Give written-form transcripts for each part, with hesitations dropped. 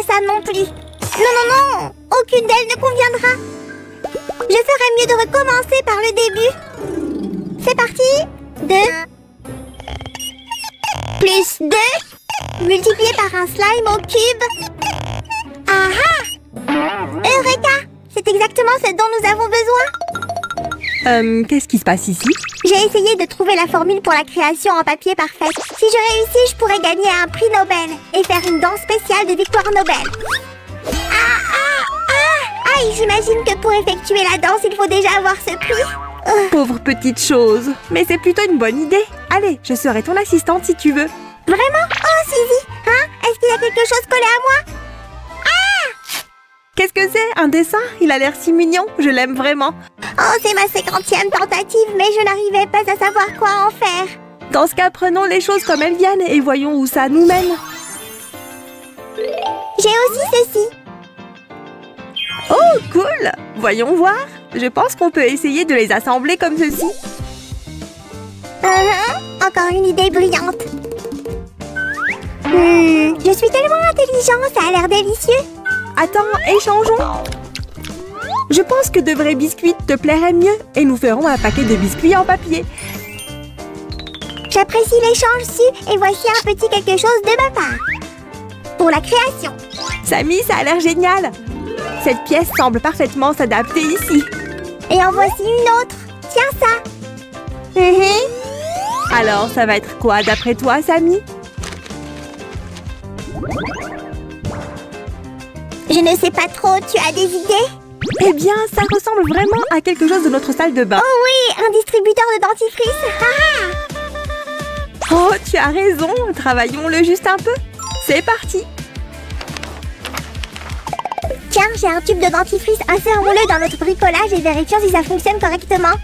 pas ça non plus. Non, non, non! Aucune d'elles ne conviendra. Je ferais mieux de recommencer par le début. C'est parti. 2 plus 2 multiplié par un slime au cube. Ah ah! Eureka! C'est exactement ce dont nous avons besoin. Qu'est-ce qui se passe ici? J'ai essayé de trouver la formule pour la création en papier parfaite. Si je réussis, je pourrais gagner un prix Nobel et faire une danse spéciale de victoire Nobel. Aïe, j'imagine que pour effectuer la danse, il faut déjà avoir ce prix. Pauvre petite chose. Mais c'est plutôt une bonne idée. Allez, je serai ton assistante si tu veux. Vraiment? Oh, Suzy, hein? Est-ce qu'il y a quelque chose collé à moi? Qu'est-ce que c'est? Un dessin? Il a l'air si mignon. Je l'aime vraiment. Oh, c'est ma 50e tentative, mais je n'arrivais pas à savoir quoi en faire. Dans ce cas, prenons les choses comme elles viennent et voyons où ça nous mène. J'ai aussi ceci. Oh, cool! Voyons voir. Je pense qu'on peut essayer de les assembler comme ceci. Encore une idée brillante. Je suis tellement intelligente, ça a l'air délicieux. Attends, échangeons. Je pense que de vrais biscuits te plairaient mieux et nous ferons un paquet de biscuits en papier. J'apprécie l'échange, Sue, et voici un petit quelque chose de ma part. Pour la création. Samy, ça a l'air génial. Cette pièce semble parfaitement s'adapter ici. Et en voici une autre. Tiens ça. Alors, ça va être quoi d'après toi, Samy? Je ne sais pas trop, tu as des idées? Eh bien, ça ressemble vraiment à quelque chose de notre salle de bain. Oh oui, un distributeur de dentifrice. Oh, tu as raison. Travaillons-le juste un peu. C'est parti. Tiens, j'ai un tube de dentifrice. Insérons-le dans notre bricolage et vérifions si ça fonctionne correctement.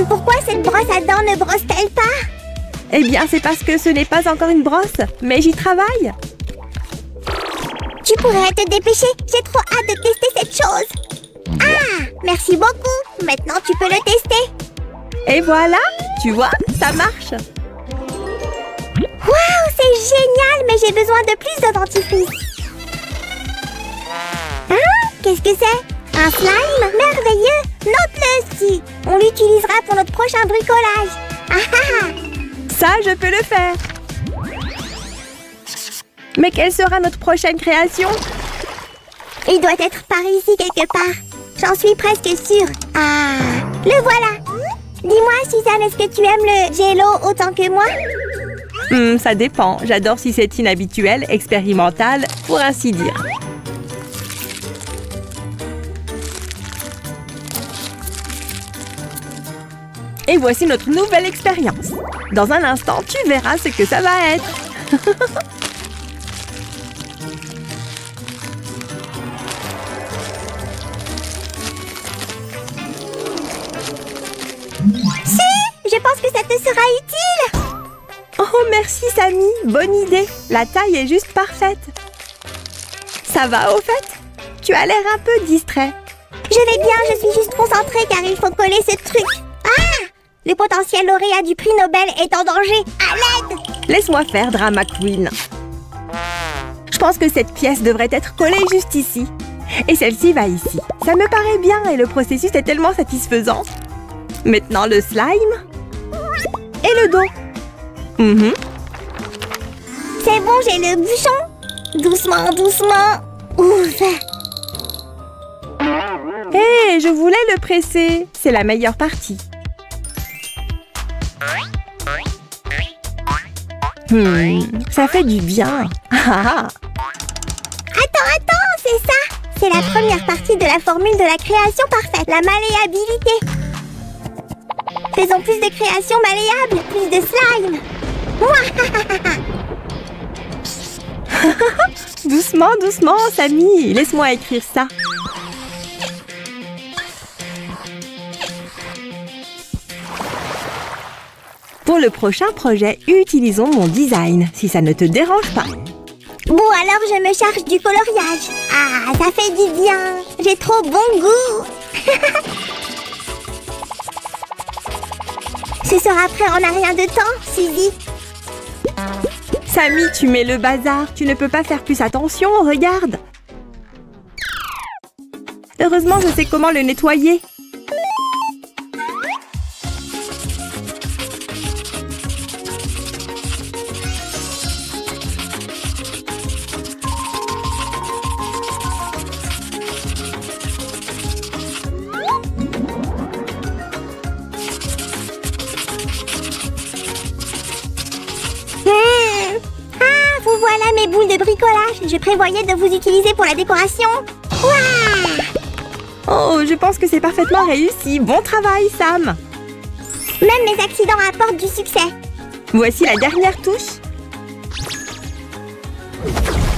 Pourquoi cette brosse à dents ne brosse-t-elle pas? Eh bien, c'est parce que ce n'est pas encore une brosse, mais j'y travaille. Tu pourrais te dépêcher. J'ai trop hâte de tester cette chose. Ah, merci beaucoup. Maintenant, tu peux le tester. Et voilà, tu vois, ça marche. Waouh, c'est génial, mais j'ai besoin de plus de dentifrice. Hein? Qu'est-ce que c'est? Un slime? Merveilleux. Note-le, si. On l'utilisera pour notre prochain bricolage. Ça, je peux le faire. Mais quelle sera notre prochaine création? Il doit être par ici quelque part. J'en suis presque sûre. Ah, le voilà. Dis-moi, Suzanne, est-ce que tu aimes le jello autant que moi? Ça dépend. J'adore si c'est inhabituel, expérimental, pour ainsi dire. Et voici notre nouvelle expérience. Dans un instant, tu verras ce que ça va être. Je pense que ça te sera utile. Oh, merci, Samy. Bonne idée. La taille est juste parfaite. Ça va, au fait? Tu as l'air un peu distrait. Je vais bien, je suis juste concentrée car il faut coller ce truc. Ah! Le potentiel lauréat du prix Nobel est en danger. À l'aide! Laisse-moi faire, Drama Queen. Je pense que cette pièce devrait être collée juste ici. Et celle-ci va ici. Ça me paraît bien et le processus est tellement satisfaisant. Maintenant, le slime. Et le dos. C'est bon, j'ai le bouchon. Doucement, doucement. Ouf. Hé, je voulais le presser. C'est la meilleure partie. Ça fait du bien. Attends, c'est ça. C'est la première partie de la formule de la création parfaite, la malléabilité. Faisons plus de créations malléables, plus de slime. Doucement, doucement, Samy. Laisse-moi écrire ça. Pour le prochain projet, utilisons mon design, si ça ne te dérange pas. Bon, alors je me charge du coloriage. Ah, ça fait du bien. J'ai trop bon goût. Ce sera prêt en un rien de temps, Suzy. Samy, tu mets le bazar. Tu ne peux pas faire plus attention, regarde. Heureusement, je sais comment le nettoyer. Vous voilà mes boules de bricolage. Je prévoyais de vous utiliser pour la décoration. Waouh! Oh, je pense que c'est parfaitement réussi. Bon travail, Sam. Même mes accidents apportent du succès. Voici la dernière touche.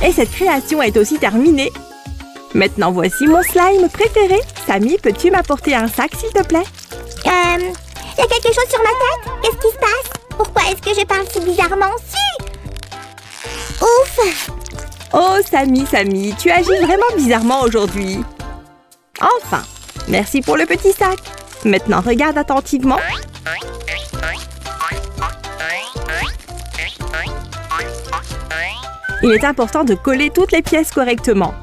Et cette création est aussi terminée. Maintenant, voici mon slime préféré. Samy, peux-tu m'apporter un sac, s'il te plaît? Y a quelque chose sur ma tête? Qu'est-ce qui se passe? Pourquoi est-ce que je parle si bizarrement? Ouf! Oh, Samy, tu agis vraiment bizarrement aujourd'hui. Enfin, merci pour le petit sac. Maintenant, regarde attentivement. Il est important de coller toutes les pièces correctement.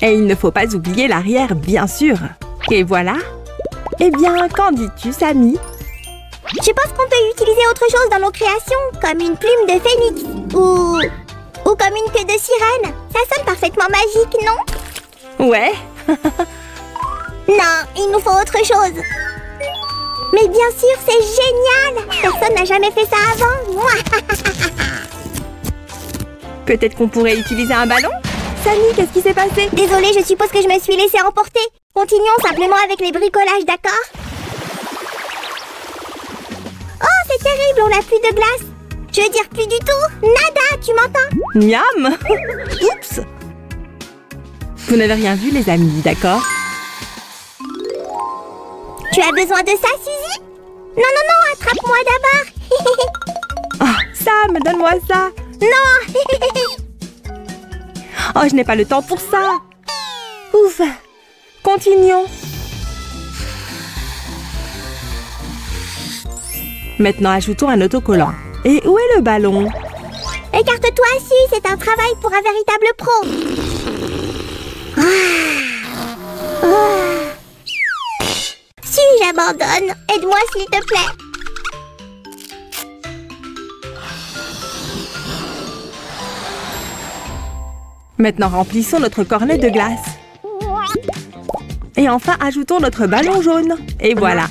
Et il ne faut pas oublier l'arrière, bien sûr. Et voilà. Eh bien, qu'en dis-tu, Samy? Je pense qu'on peut utiliser autre chose dans nos créations, comme une plume de phénix ou comme une queue de sirène. Ça sonne parfaitement magique, non? Ouais. Non, il nous faut autre chose. Mais bien sûr, c'est génial! Personne n'a jamais fait ça avant. Peut-être qu'on pourrait utiliser un ballon? Samy, qu'est-ce qui s'est passé? Désolée, je suppose que je me suis laissée emporter. Continuons simplement avec les bricolages, d'accord? Oh, c'est terrible, on n'a plus de glace. Je veux dire plus du tout. Nada, tu m'entends? Miam! Oups! Vous n'avez rien vu, les amis, d'accord? Tu as besoin de ça, Suzy? Non, non, non, attrape-moi d'abord. Oh, Sam, donne-moi ça. Non. Oh, je n'ai pas le temps pour ça. Ouf. Continuons. Maintenant, ajoutons un autocollant. Et où est le ballon? Écarte-toi, Su, c'est un travail pour un véritable pro. Si, j'abandonne. Aide-moi, s'il te plaît. Maintenant, remplissons notre cornet de glace. Et enfin, ajoutons notre ballon jaune. Et voilà.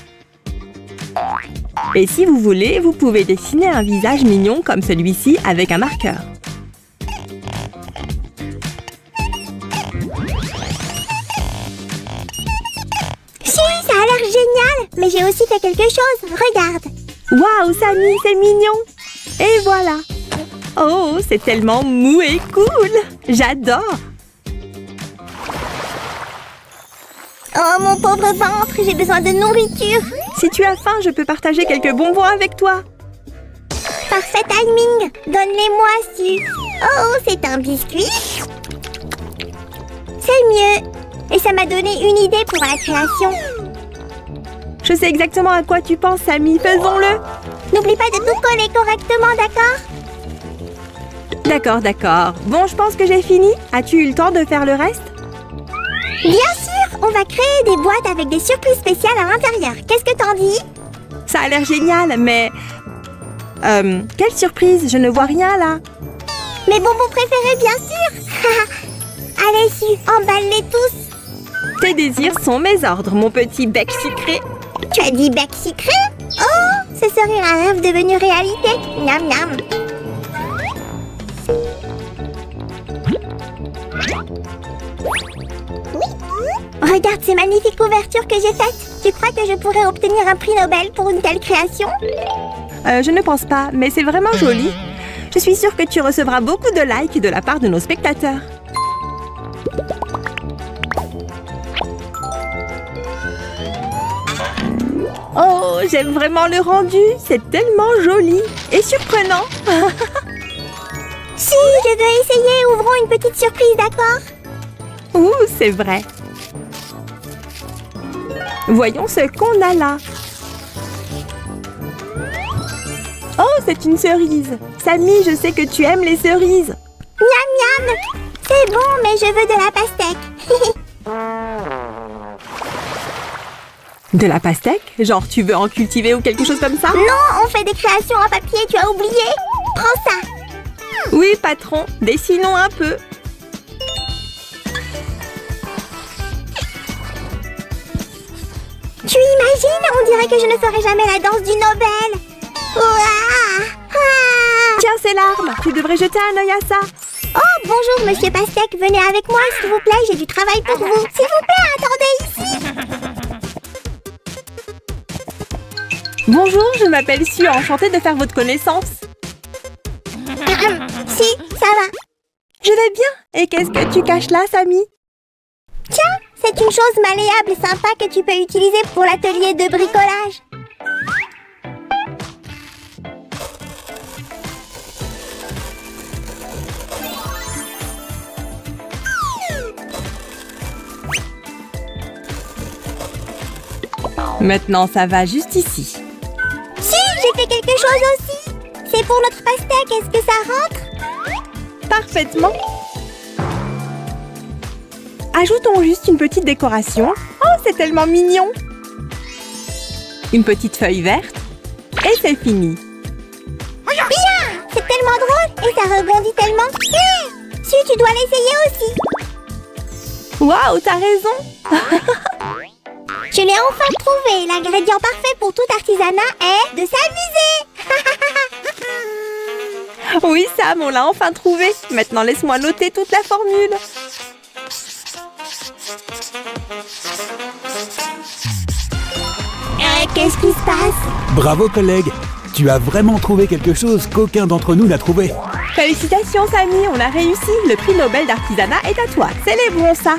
Et si vous voulez, vous pouvez dessiner un visage mignon comme celui-ci avec un marqueur. Si, ça a l'air génial. Mais j'ai aussi fait quelque chose. Regarde. Waouh, Samy, c'est mignon. Et voilà. Oh, c'est tellement mou et cool. J'adore. Oh, mon pauvre ventre, j'ai besoin de nourriture. Si tu as faim, je peux partager quelques bonbons avec toi. Parfait timing. Donne-les-moi, Su. Oh, c'est un biscuit. C'est mieux. Et ça m'a donné une idée pour la création. Je sais exactement à quoi tu penses, Samy. Faisons-le. N'oublie pas de tout coller correctement, d'accord? D'accord, d'accord. Bon, je pense que j'ai fini. As-tu eu le temps de faire le reste? Bien sûr! On va créer des boîtes avec des surprises spéciales à l'intérieur. Qu'est-ce que t'en dis? Ça a l'air génial, mais... quelle surprise? Je ne vois rien, là. Mes bonbons préférés, bien sûr! Allez, Su, emballe-les tous! Tes désirs sont mes ordres, mon petit bec sucré. Tu as dit bec sucré? Oh! Ce serait un rêve devenu réalité! Miam, miam! Regarde ces magnifiques ouvertures que j'ai faites. Tu crois que je pourrais obtenir un prix Nobel pour une telle création? Je ne pense pas, mais c'est vraiment joli. Je suis sûre que tu recevras beaucoup de likes de la part de nos spectateurs. Oh, j'aime vraiment le rendu. C'est tellement joli et surprenant. Si, je veux essayer. Ouvrons une petite surprise, d'accord? Ouh, c'est vrai. Voyons ce qu'on a là. Oh, c'est une cerise. Samy, je sais que tu aimes les cerises. Miam miam. C'est bon, mais je veux de la pastèque. De la pastèque? Genre, tu veux en cultiver ou quelque chose comme ça? Non, on fait des créations en papier, tu as oublié? Prends ça. Oui, patron. Dessinons un peu. Tu imagines? On dirait que je ne ferai jamais la danse du Nobel. Ouah, ah. Tiens, c'est l'arme. Tu devrais jeter un œil à ça. Oh, bonjour, monsieur Pastèque. Venez avec moi, s'il vous plaît. J'ai du travail pour vous. S'il vous plaît, attendez ici. Bonjour, je m'appelle Sue. Enchantée de faire votre connaissance. Si, ça va. Je vais bien. Et qu'est-ce que tu caches là, Samy? Tiens, c'est une chose malléable et sympa que tu peux utiliser pour l'atelier de bricolage. Maintenant, ça va juste ici. Si, j'ai fait quelque chose aussi. C'est pour notre pastèque. Est-ce que ça rentre? Parfaitement. Ajoutons juste une petite décoration. Oh, c'est tellement mignon. Une petite feuille verte. Et c'est fini. Bien! C'est tellement drôle et ça rebondit tellement. Si, tu dois l'essayer aussi. Waouh, t'as raison. Je l'ai enfin trouvé. L'ingrédient parfait pour tout artisanat est de s'amuser. Oui, Sam, on l'a enfin trouvé. Maintenant, laisse-moi noter toute la formule. Qu'est-ce qui se passe? Bravo collègue, tu as vraiment trouvé quelque chose qu'aucun d'entre nous n'a trouvé. Félicitations, Samy, on a réussi. Le prix Nobel d'artisanat est à toi. Célébrons ça.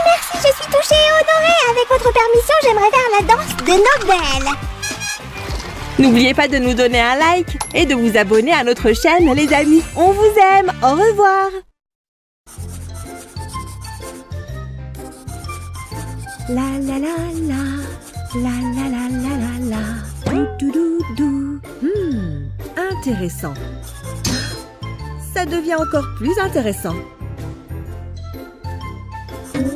Merci, je suis touchée et honorée. Avec votre permission, j'aimerais faire la danse de Nobel. N'oubliez pas de nous donner un like et de vous abonner à notre chaîne, les amis. On vous aime. Au revoir. La la la la, la la la la la la, dou dou dou dou. Intéressant. Ça devient encore plus intéressant.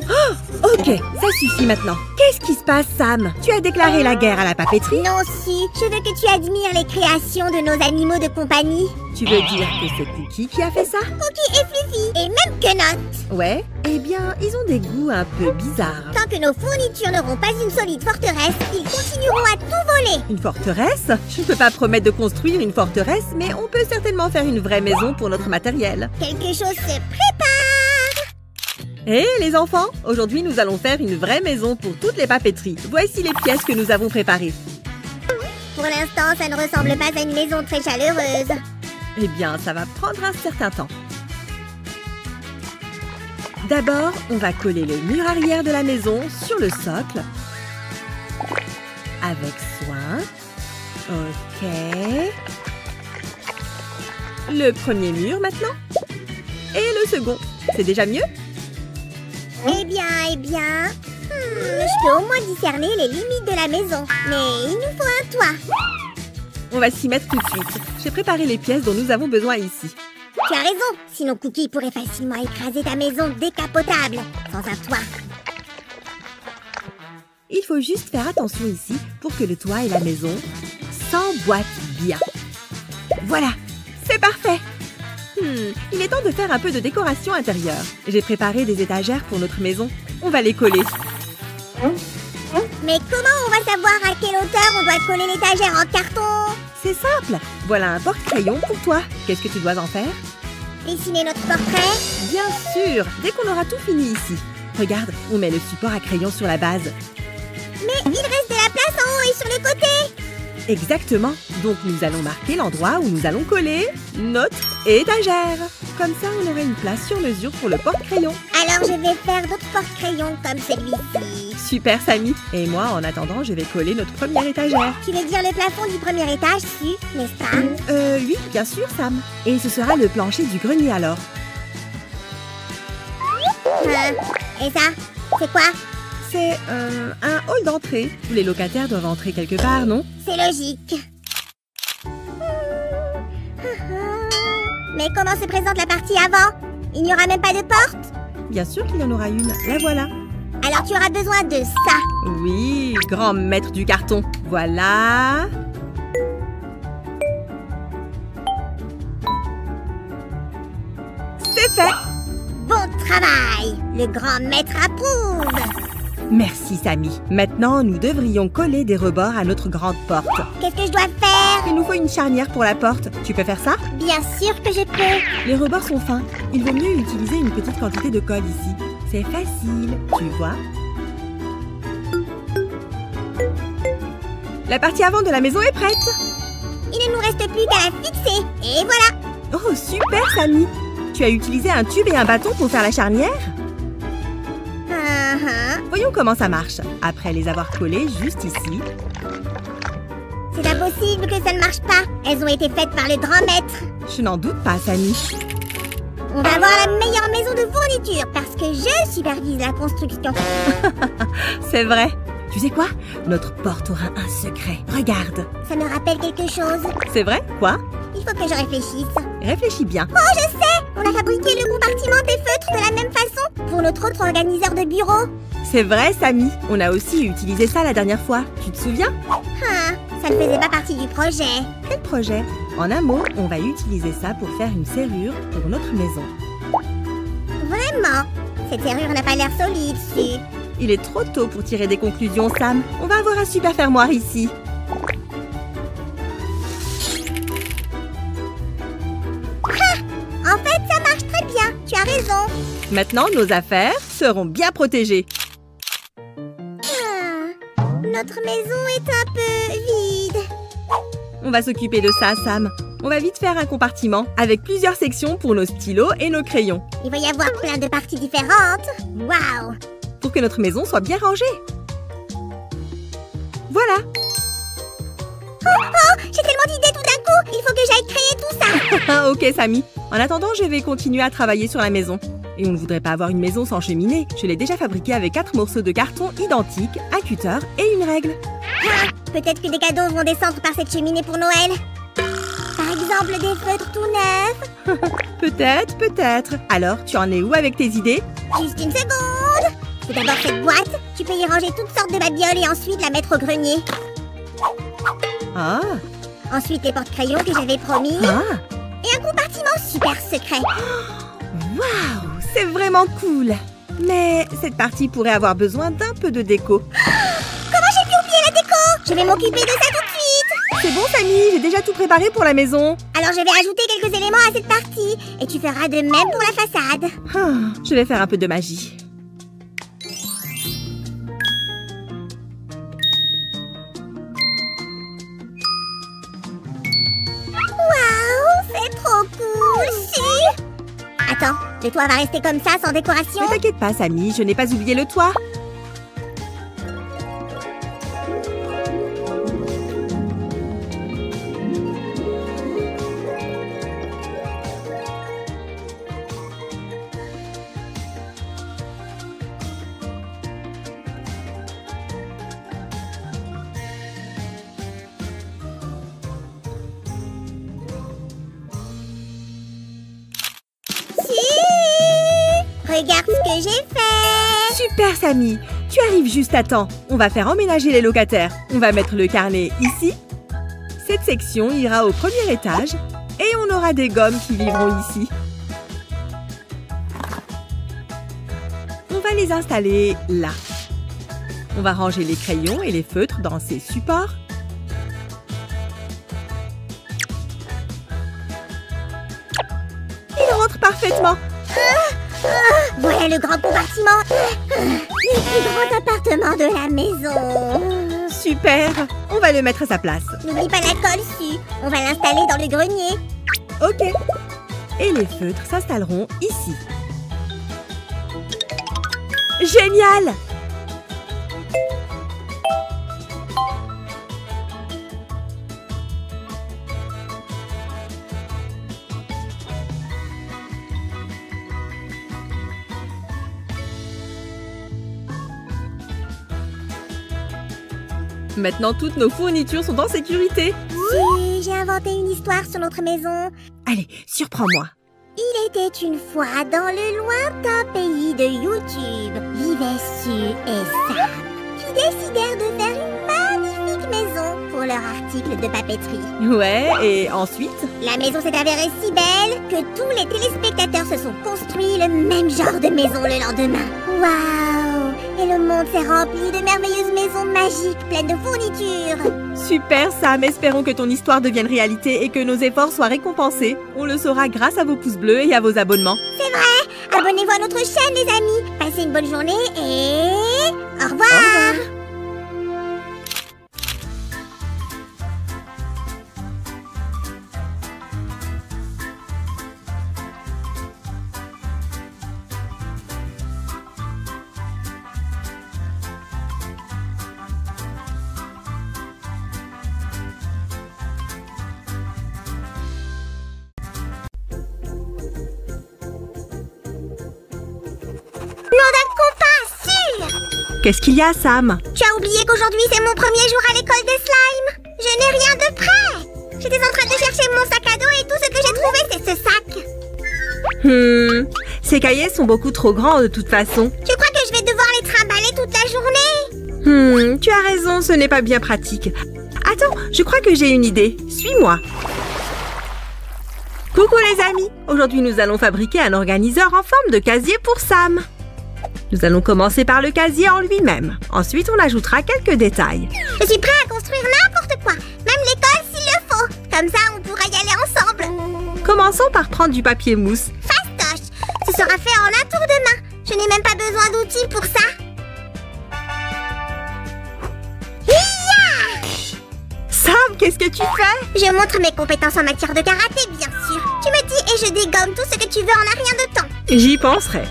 Oh, ok, ça suffit maintenant. Qu'est-ce qui se passe, Sam? Tu as déclaré la guerre à la papeterie? Non, si. Je veux que tu admires les créations de nos animaux de compagnie. Tu veux dire que c'est Cookie qui a fait ça? Cookie et Fluffy, et même Quenotte. Ouais, eh bien, ils ont des goûts un peu bizarres. Tant que nos fournitures n'auront pas une solide forteresse, ils continueront à tout voler. Une forteresse? Je ne peux pas promettre de construire une forteresse, mais on peut certainement faire une vraie maison pour notre matériel. Quelque chose se prépare. Hé, les enfants, aujourd'hui nous allons faire une vraie maison pour toutes les papeteries. Voici les pièces que nous avons préparées. Pour l'instant, ça ne ressemble pas à une maison très chaleureuse. Eh bien, ça va prendre un certain temps. D'abord, on va coller le mur arrière de la maison sur le socle. Avec soin. Ok. Le premier mur maintenant. Et le second. C'est déjà mieux? Eh bien... je peux au moins discerner les limites de la maison. Mais il nous faut un toit. On va s'y mettre tout de suite. J'ai préparé les pièces dont nous avons besoin ici. Tu as raison. Sinon Cookie pourrait facilement écraser ta maison décapotable. Sans un toit. Il faut juste faire attention ici pour que le toit et la maison s'emboîtent bien. Voilà, c'est parfait. Il est temps de faire un peu de décoration intérieure. J'ai préparé des étagères pour notre maison. On va les coller. Mais comment on va savoir à quelle hauteur on doit coller l'étagère en carton? C'est simple. Voilà un porte-crayon pour toi. Qu'est-ce que tu dois en faire? Dessiner notre portrait? Bien sûr, dès qu'on aura tout fini ici. Regarde, on met le support à crayon sur la base. Mais il reste de la place en haut et sur le côté. Exactement. Donc nous allons marquer l'endroit où nous allons coller notre étagère. Comme ça, on aura une place sur mesure pour le porte-crayon. Alors je vais faire d'autres porte-crayons comme celui-ci. Super, Samy. Et moi, en attendant, je vais coller notre première étagère. Tu veux dire le plafond du premier étage, n'est-ce pas? Oui, bien sûr, Sam. Et ce sera le plancher du grenier alors. Et ça, c'est quoi? C'est un hall d'entrée. Tous les locataires doivent entrer quelque part, non? C'est logique. Mais comment se présente la partie avant? Il n'y aura même pas de porte? Bien sûr qu'il y en aura une. La voilà. Alors tu auras besoin de ça. Oui, grand maître du carton. Voilà. C'est fait. Bon travail. Le grand maître approuve. Merci, Samy. Maintenant, nous devrions coller des rebords à notre grande porte. Qu'est-ce que je dois faire? Il nous faut une charnière pour la porte. Tu peux faire ça? Bien sûr que je peux. Les rebords sont fins. Il vaut mieux utiliser une petite quantité de colle ici. C'est facile, tu vois. La partie avant de la maison est prête. Il ne nous reste plus qu'à la fixer. Et voilà. Oh, super, Samy. Tu as utilisé un tube et un bâton pour faire la charnière? Voyons comment ça marche. Après les avoir collées juste ici. C'est pas possible que ça ne marche pas. Elles ont été faites par le grand maître. Je n'en doute pas, Samy. On va avoir la meilleure maison de fourniture parce que je supervise la construction. C'est vrai. Tu sais quoi? Notre porte aura un secret. Regarde. Ça me rappelle quelque chose. C'est vrai? Quoi? Il faut que je réfléchisse. Réfléchis bien. Oh, je sais! On a fabriqué le compartiment des feutres de la même façon pour notre autre organiseur de bureau. C'est vrai, Samy. On a aussi utilisé ça la dernière fois. Tu te souviens? Ça ne faisait pas partie du projet. Quel projet? En un mot, on va utiliser ça pour faire une serrure pour notre maison. Vraiment? Cette serrure n'a pas l'air solide, Su. Il est trop tôt pour tirer des conclusions, Sam. On va avoir un super fermoir ici. En fait, ça marche très bien. Tu as raison. Maintenant, nos affaires seront bien protégées. Notre maison est un peu vide. On va s'occuper de ça, Sam. On va vite faire un compartiment avec plusieurs sections pour nos stylos et nos crayons. Il va y avoir plein de parties différentes. Waouh! Pour que notre maison soit bien rangée. Voilà. Oh, j'ai tellement d'idées tout d'un coup. Il faut que j'aille créer tout ça. Ok, Samy. En attendant, je vais continuer à travailler sur la maison. Et on ne voudrait pas avoir une maison sans cheminée. Je l'ai déjà fabriquée avec 4 morceaux de carton identiques, un cutter et une règle. Peut-être que des cadeaux vont descendre par cette cheminée pour Noël. Par exemple, des feutres tout neufs. Peut-être, peut-être. Alors, tu en es où avec tes idées? Juste une seconde. C'est d'abord cette boîte. Tu peux y ranger toutes sortes de babioles et ensuite la mettre au grenier. Ah. Ensuite, les porte-crayons que j'avais promis. Ah. Et un compartiment super secret. Waouh, c'est vraiment cool. Mais cette partie pourrait avoir besoin d'un peu de déco. Comment j'ai pu oublier la déco? Je vais m'occuper de ça tout de suite. C'est bon, Samy, j'ai déjà tout préparé pour la maison. Alors je vais ajouter quelques éléments à cette partie. Et tu feras de même pour la façade. Je vais faire un peu de magie. Waouh, c'est trop cool, si. Attends, le toit va rester comme ça, sans décoration? Ne t'inquiète pas, Samy, je n'ai pas oublié le toit. Regarde ce que j'ai fait. Super, Samy. Tu arrives juste à temps. On va faire emménager les locataires. On va mettre le carnet ici. Cette section ira au premier étage. Et on aura des gommes qui vivront ici. On va les installer là. On va ranger les crayons et les feutres dans ces supports. Ils rentrent parfaitement. Voilà le grand compartiment. Le plus grand appartement de la maison. Super! On va le mettre à sa place. N'oublie pas la colle, Su. On va l'installer dans le grenier. Ok. Et les feutres s'installeront ici. Génial! Maintenant, toutes nos fournitures sont en sécurité. Su, j'ai inventé une histoire sur notre maison. Allez, surprends-moi. Il était une fois dans le lointain pays de YouTube, vivaient Su et Sam, qui décidèrent de faire une magnifique maison pour leur article de papeterie. Ouais, et ensuite? La maison s'est avérée si belle que tous les téléspectateurs se sont construits le même genre de maison le lendemain. Waouh! Et le monde s'est rempli de merveilleuses maisons magiques pleines de fournitures. Super, Sam. Espérons que ton histoire devienne réalité et que nos efforts soient récompensés. On le saura grâce à vos pouces bleus et à vos abonnements. C'est vrai! Abonnez-vous à notre chaîne, les amis. Passez une bonne journée et... Au revoir! Au revoir. Qu'est-ce qu'il y a, Sam? Tu as oublié qu'aujourd'hui c'est mon premier jour à l'école des slimes. Je n'ai rien de prêt. J'étais en train de chercher mon sac à dos et tout ce que j'ai trouvé c'est ce sac. Ces cahiers sont beaucoup trop grands de toute façon. Tu crois que je vais devoir les trimballer toute la journée? Tu as raison, ce n'est pas bien pratique. Attends, je crois que j'ai une idée. Suis-moi. Coucou les amis. Aujourd'hui nous allons fabriquer un organiseur en forme de casier pour Sam. Nous allons commencer par le casier en lui-même. Ensuite, on ajoutera quelques détails. Je suis prêt à construire n'importe quoi, même l'école s'il le faut. Comme ça, on pourra y aller ensemble. Commençons par prendre du papier mousse. Fastoche, ce sera fait en un tour de main. Je n'ai même pas besoin d'outils pour ça. Hiya! Sam, qu'est-ce que tu fais? Je montre mes compétences en matière de karaté, bien sûr. Tu me dis et je dégomme tout ce que tu veux en un rien de temps. J'y penserai.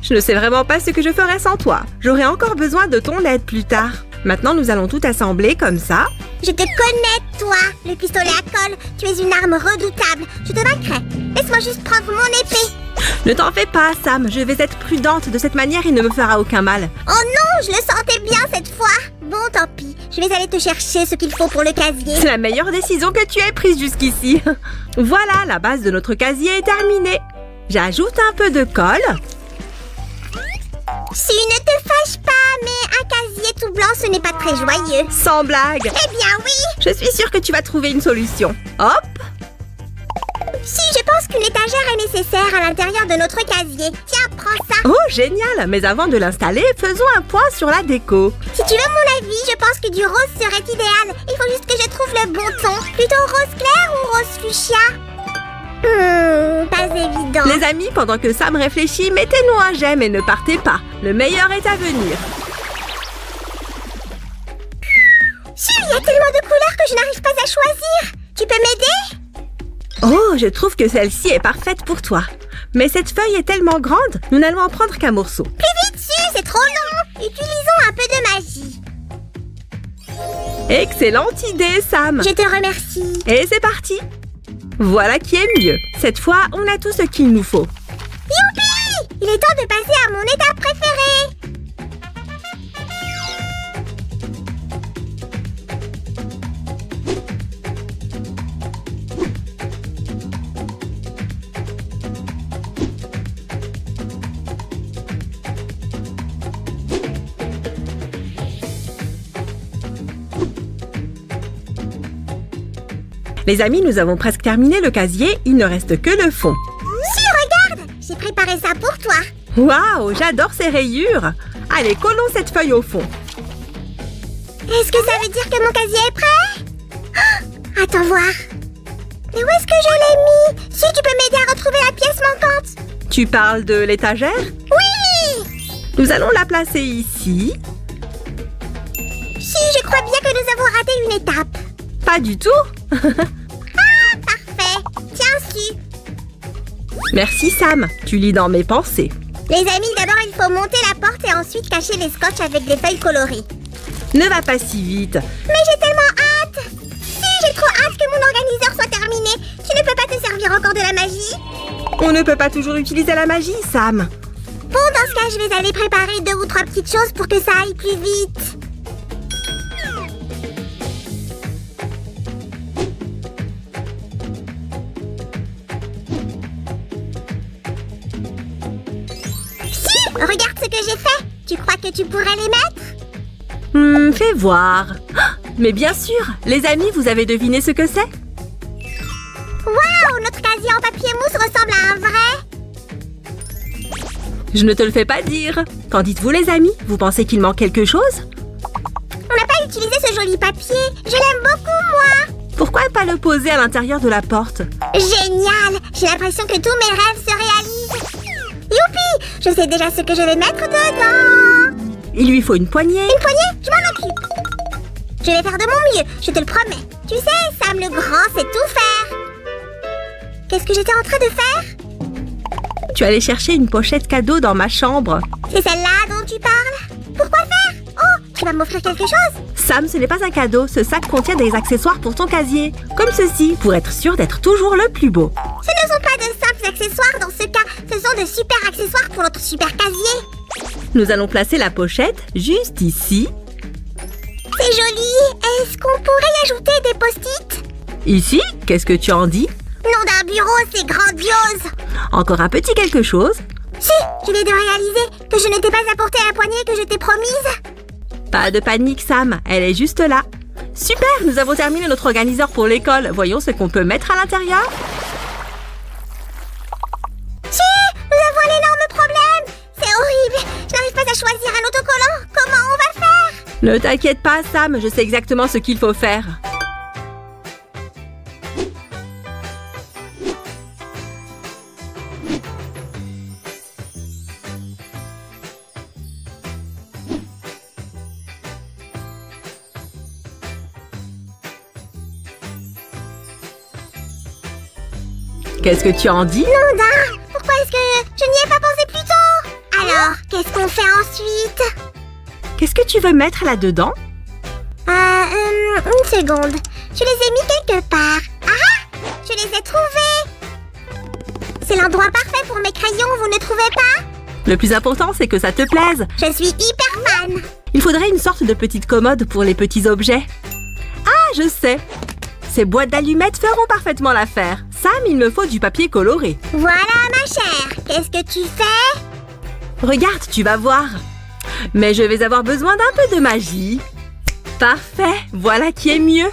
Je ne sais vraiment pas ce que je ferais sans toi. J'aurai encore besoin de ton aide plus tard. Maintenant, nous allons tout assembler comme ça. Je te connais, toi, le pistolet à colle. Tu es une arme redoutable. Je te vaincrai. Laisse-moi juste prendre mon épée. Ne t'en fais pas, Sam. Je vais être prudente. De cette manière, il ne me fera aucun mal. Oh non, je le sentais bien cette fois. Bon, tant pis. Je vais aller te chercher ce qu'il faut pour le casier. C'est la meilleure décision que tu aies prise jusqu'ici. Voilà, la base de notre casier est terminée. J'ajoute un peu de colle. Si, ne te fâche pas, mais un casier tout blanc, ce n'est pas très joyeux. Sans blague. Eh bien, oui. Je suis sûre que tu vas trouver une solution. Hop. Si, je pense qu'une étagère est nécessaire à l'intérieur de notre casier. Tiens, prends ça. Oh, génial. Mais avant de l'installer, faisons un point sur la déco. Si tu veux mon avis, je pense que du rose serait idéal. Il faut juste que je trouve le bon ton. Plutôt rose clair ou rose fuchsia? Pas évident. Les amis, pendant que Sam réfléchit, mettez-nous un j'aime et ne partez pas. Le meilleur est à venir. Il y a tellement de couleurs que je n'arrive pas à choisir. Tu peux m'aider? Oh, je trouve que celle-ci est parfaite pour toi. Mais cette feuille est tellement grande, nous n'allons en prendre qu'un morceau. Plus vite, Su, c'est trop long. Utilisons un peu de magie. Excellente idée, Sam. Je te remercie. Et c'est parti. Voilà qui est mieux. Cette fois, on a tout ce qu'il nous faut. Youpi! Il est temps de passer à mon étape préférée. Les amis, nous avons presque terminé le casier. Il ne reste que le fond. Si, regarde! J'ai préparé ça pour toi. Waouh, j'adore ces rayures. Allez, collons cette feuille au fond. Est-ce que ça veut dire que mon casier est prêt? Oh, attends voir. Mais où est-ce que je l'ai mis? Si, tu peux m'aider à retrouver la pièce manquante. Tu parles de l'étagère? Oui! Nous allons la placer ici. Si, je crois crois bien que nous avons raté une étape. Pas du tout. Ah, parfait. Tiens, su. Merci Sam, tu lis dans mes pensées. Les amis, d'abord il faut monter la porte et ensuite cacher les scotch avec des feuilles colorées. Ne va pas si vite. Mais j'ai tellement hâte. Si, j'ai trop hâte que mon organiseur soit terminé. Tu ne peux pas te servir encore de la magie? On ne peut pas toujours utiliser la magie, Sam. Bon, dans ce cas, je vais aller préparer 2 ou 3 petites choses pour que ça aille plus vite. Si, regarde ce que j'ai fait. Tu crois que tu pourrais les mettre? Fais voir. Ah, mais bien sûr, les amis, vous avez deviné ce que c'est? Waouh, notre casier en papier mousse ressemble à un vrai. Je ne te le fais pas dire. Qu'en dites-vous les amis? Vous pensez qu'il manque quelque chose? On n'a pas utilisé ce joli papier. Je l'aime beaucoup, moi. Pourquoi pas le poser à l'intérieur de la porte? Génial. J'ai l'impression que tous mes rêves se réalisent. Youpi, je sais déjà ce que je vais mettre dedans. Il lui faut une poignée. Une poignée? Je m'en occupe. Je vais faire de mon mieux, je te le promets. Tu sais, Sam le Grand sait tout faire. Qu'est-ce que j'étais en train de faire? Tu allais chercher une pochette cadeau dans ma chambre. C'est celle-là dont tu parles? Pourquoi faire? Oh, tu vas m'offrir quelque chose? Sam, ce n'est pas un cadeau. Ce sac contient des accessoires pour ton casier. Comme ceci, pour être sûr d'être toujours le plus beau. Ce ne sont pas de simples accessoires dans ce cas. Ce sont de super accessoires pour notre super casier. Nous allons placer la pochette juste ici. C'est joli. Est-ce qu'on pourrait y ajouter des post-it? Ici? Qu'est-ce que tu en dis? Nom d'un bureau, c'est grandiose. Encore un petit quelque chose? Si, je viens de réaliser que je ne t'ai pas apporté la poignée que je t'ai promise. Pas de panique, Sam. Elle est juste là. Super, nous avons terminé notre organiseur pour l'école. Voyons ce qu'on peut mettre à l'intérieur. Si, nous avons un énorme problème. C'est horrible. Je n'arrive pas à choisir un autocollant. Comment on va faire? Ne t'inquiète pas, Sam. Je sais exactement ce qu'il faut faire. Qu'est-ce que tu en dis? Nanda, pourquoi est-ce que je n'y ai pas pensé plus tôt? Alors, qu'est-ce qu'on fait ensuite? Qu'est-ce que tu veux mettre là-dedans? Une seconde. Je les ai mis quelque part. Ah! Je les ai trouvés! C'est l'endroit parfait pour mes crayons, vous ne trouvez pas? Le plus important, c'est que ça te plaise. Je suis hyper fan. Il faudrait une sorte de petite commode pour les petits objets. Ah, je sais. Ces boîtes d'allumettes feront parfaitement l'affaire. Sam, il me faut du papier coloré. Voilà, ma chère. Qu'est-ce que tu fais? Regarde, tu vas voir. Mais je vais avoir besoin d'un peu de magie. Parfait, voilà qui est mieux.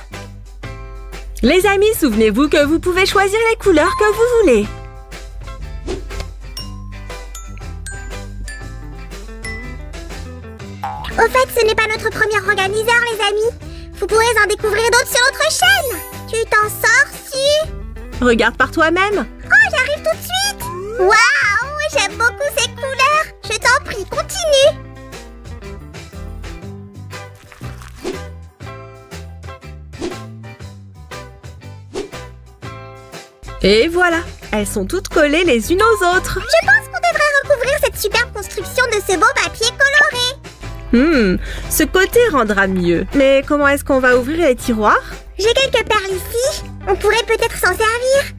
Les amis, souvenez-vous que vous pouvez choisir les couleurs que vous voulez. Au fait, ce n'est pas notre premier organiseur, les amis. Vous pourrez en découvrir d'autres sur notre chaîne. Tu t'en sors, Su? Regarde par toi-même. Oh, j'arrive tout de suite. Waouh, j'aime beaucoup ces couleurs. Je t'en prie, continue. Et voilà, elles sont toutes collées les unes aux autres. Je pense qu'on devrait recouvrir cette superbe construction de ce beau papier coloré. Ce côté rendra mieux. Mais comment est-ce qu'on va ouvrir les tiroirs? J'ai quelques perles ici. On pourrait peut-être s'en servir.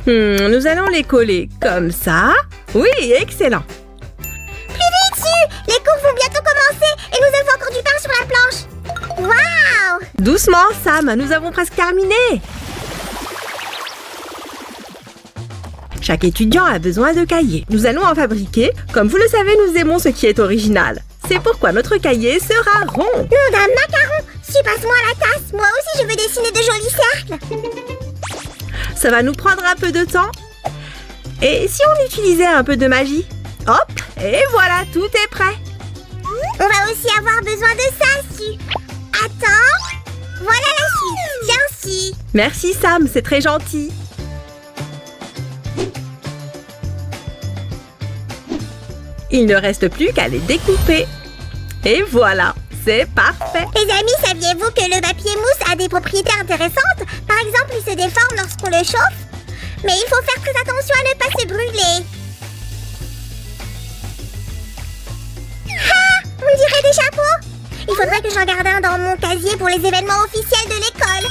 Nous allons les coller comme ça. Oui, excellent. Plus vite, Su! Les cours vont bientôt commencer et nous avons encore du pain sur la planche. Waouh! Doucement, Sam, nous avons presque terminé. Chaque étudiant a besoin de cahiers. Nous allons en fabriquer. Comme vous le savez, nous aimons ce qui est original. C'est pourquoi notre cahier sera rond. Nom d'un macaron! Su, passe-moi la tasse. Moi aussi, je veux dessiner de jolis cercles. Ça va nous prendre un peu de temps. Et si on utilisait un peu de magie? Hop, et voilà, tout est prêt. On va aussi avoir besoin de ça, Su. Attends. Voilà la suite. Tiens, Su. Merci, Sam, c'est très gentil. Il ne reste plus qu'à les découper. Et voilà, C'est parfait. Les amis, saviez-vous que le papier mousse a des propriétés intéressantes? Par exemple, il se déforme lorsqu'on le chauffe. Mais il faut faire très attention à ne pas se brûler. Ah! On dirait des chapeaux! Il faudrait que j'en garde un dans mon casier pour les événements officiels de l'école.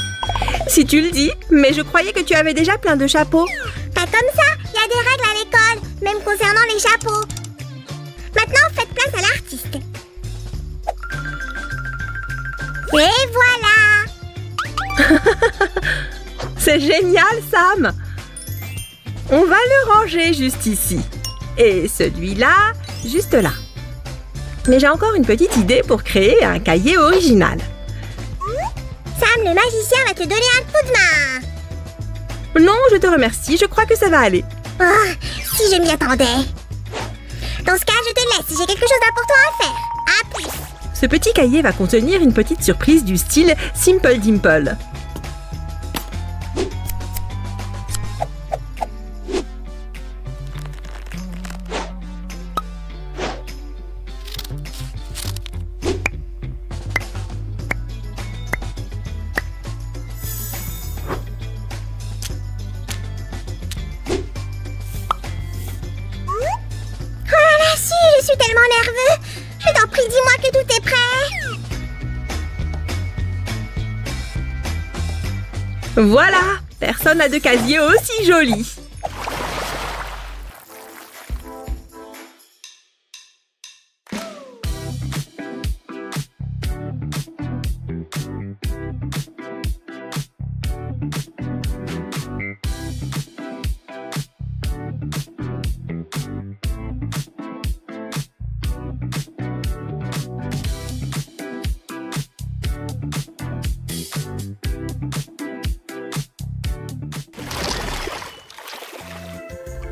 Si tu le dis, mais je croyais que tu avais déjà plein de chapeaux. Pas comme ça, il y a des règles à l'école, même concernant les chapeaux. Maintenant, faites place à l'artiste. Et voilà! C'est génial, Sam! On va le ranger juste ici. Et celui-là, juste là. Mais j'ai encore une petite idée pour créer un cahier original. Sam, le magicien va te donner un coup de main. Non, je te remercie, je crois que ça va aller. Oh, si je m'y attendais. Dans ce cas, je te laisse, j'ai quelque chose d'important à faire. À plus. Ce petit cahier va contenir une petite surprise du style Simple Dimple. Je suis tellement nerveux. Je t'en prie, dis-moi que tout est prêt. Voilà! Personne n'a de casier aussi joli.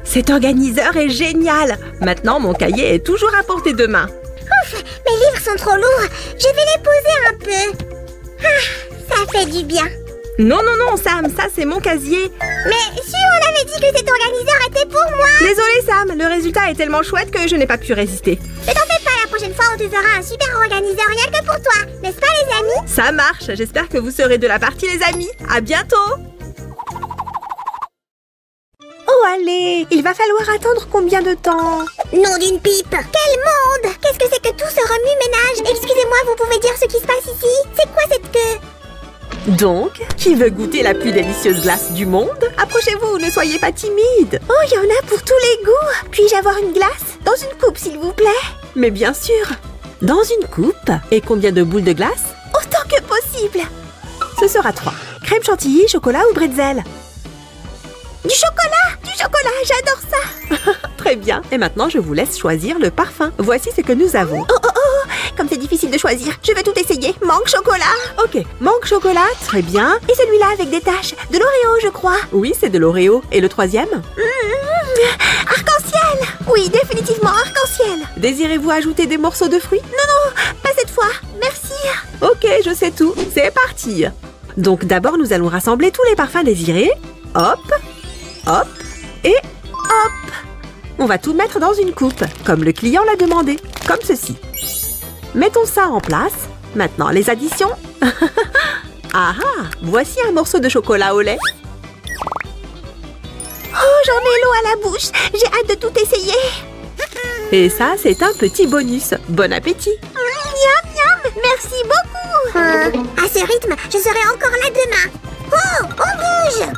Cet organiseur est génial! Maintenant, mon cahier est toujours à portée de main. Ouf, mes livres sont trop lourds. Je vais les poser un peu. Ah, ça fait du bien. Non, non, non, Sam, ça c'est mon casier. Mais si on avait dit que cet organiseur était pour moi. Désolée, Sam, le résultat est tellement chouette que je n'ai pas pu résister. Ne t'en fais pas, la prochaine fois on te fera un super organiseur rien que pour toi. N'est-ce pas, les amis? Ça marche, j'espère que vous serez de la partie, les amis. À bientôt! Oh, allez! Il va falloir attendre combien de temps? Nom d'une pipe! Quel monde! Qu'est-ce que c'est que tout ce remue-ménage? Excusez-moi, vous pouvez dire ce qui se passe ici? C'est quoi cette queue? Donc, qui veut goûter la plus délicieuse glace du monde? Approchez-vous, ne soyez pas timide. Oh, il y en a pour tous les goûts. Puis-je avoir une glace? Dans une coupe, s'il vous plaît. Mais bien sûr! Dans une coupe. Et combien de boules de glace? Autant que possible. Ce sera 3. Crème chantilly, chocolat ou bretzel? Du chocolat! Du chocolat, j'adore ça! Très bien. Et maintenant, je vous laisse choisir le parfum. Voici ce que nous avons. Oh, oh, oh! Comme c'est difficile de choisir, je vais tout essayer. Mangue chocolat! Ok, mangue chocolat, très bien. Et celui-là avec des taches. De l'Oreo, je crois. Oui, c'est de l'Oreo. Et le troisième? Arc-en-ciel! Oui, définitivement arc-en-ciel. Désirez-vous ajouter des morceaux de fruits? Non, pas cette fois. Merci. Ok, je sais tout. C'est parti. Donc d'abord, nous allons rassembler tous les parfums désirés. Hop, hop et hop. On va tout mettre dans une coupe, comme le client l'a demandé, comme ceci. Mettons ça en place. Maintenant, les additions. Ah ah, voici un morceau de chocolat au lait. Oh, j'en ai l'eau à la bouche. J'ai hâte de tout essayer. Et ça, c'est un petit bonus. Bon appétit. Miam, miam. Merci beaucoup. À ce rythme, je serai encore là demain. Oh, on bouge.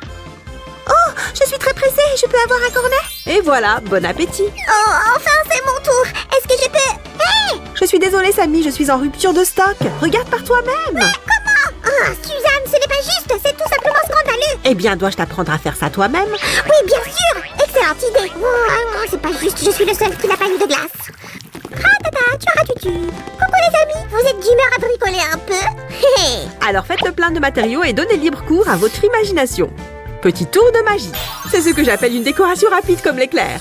Oh, je suis très pressée. Je peux avoir un cornet? Et voilà, bon appétit. Oh, enfin, c'est mon tour. Est-ce que je peux... Hey! Je suis désolée, Sammy, je suis en rupture de stock. Regarde par toi-même. Mais comment? Oh, Suzanne, ce n'est pas juste. C'est tout simplement scandaleux. Eh bien, dois-je t'apprendre à faire ça toi-même? Oui, bien sûr. Excellente idée. Oh, c'est pas juste. Je suis le seul qui n'a pas eu de glace. Ah, tata, tu auras tutu. Coucou les amis. Vous êtes d'humeur à bricoler un peu? Alors faites le plein de matériaux et donnez libre cours à votre imagination. Petit tour de magie. C'est ce que j'appelle une décoration rapide comme l'éclair.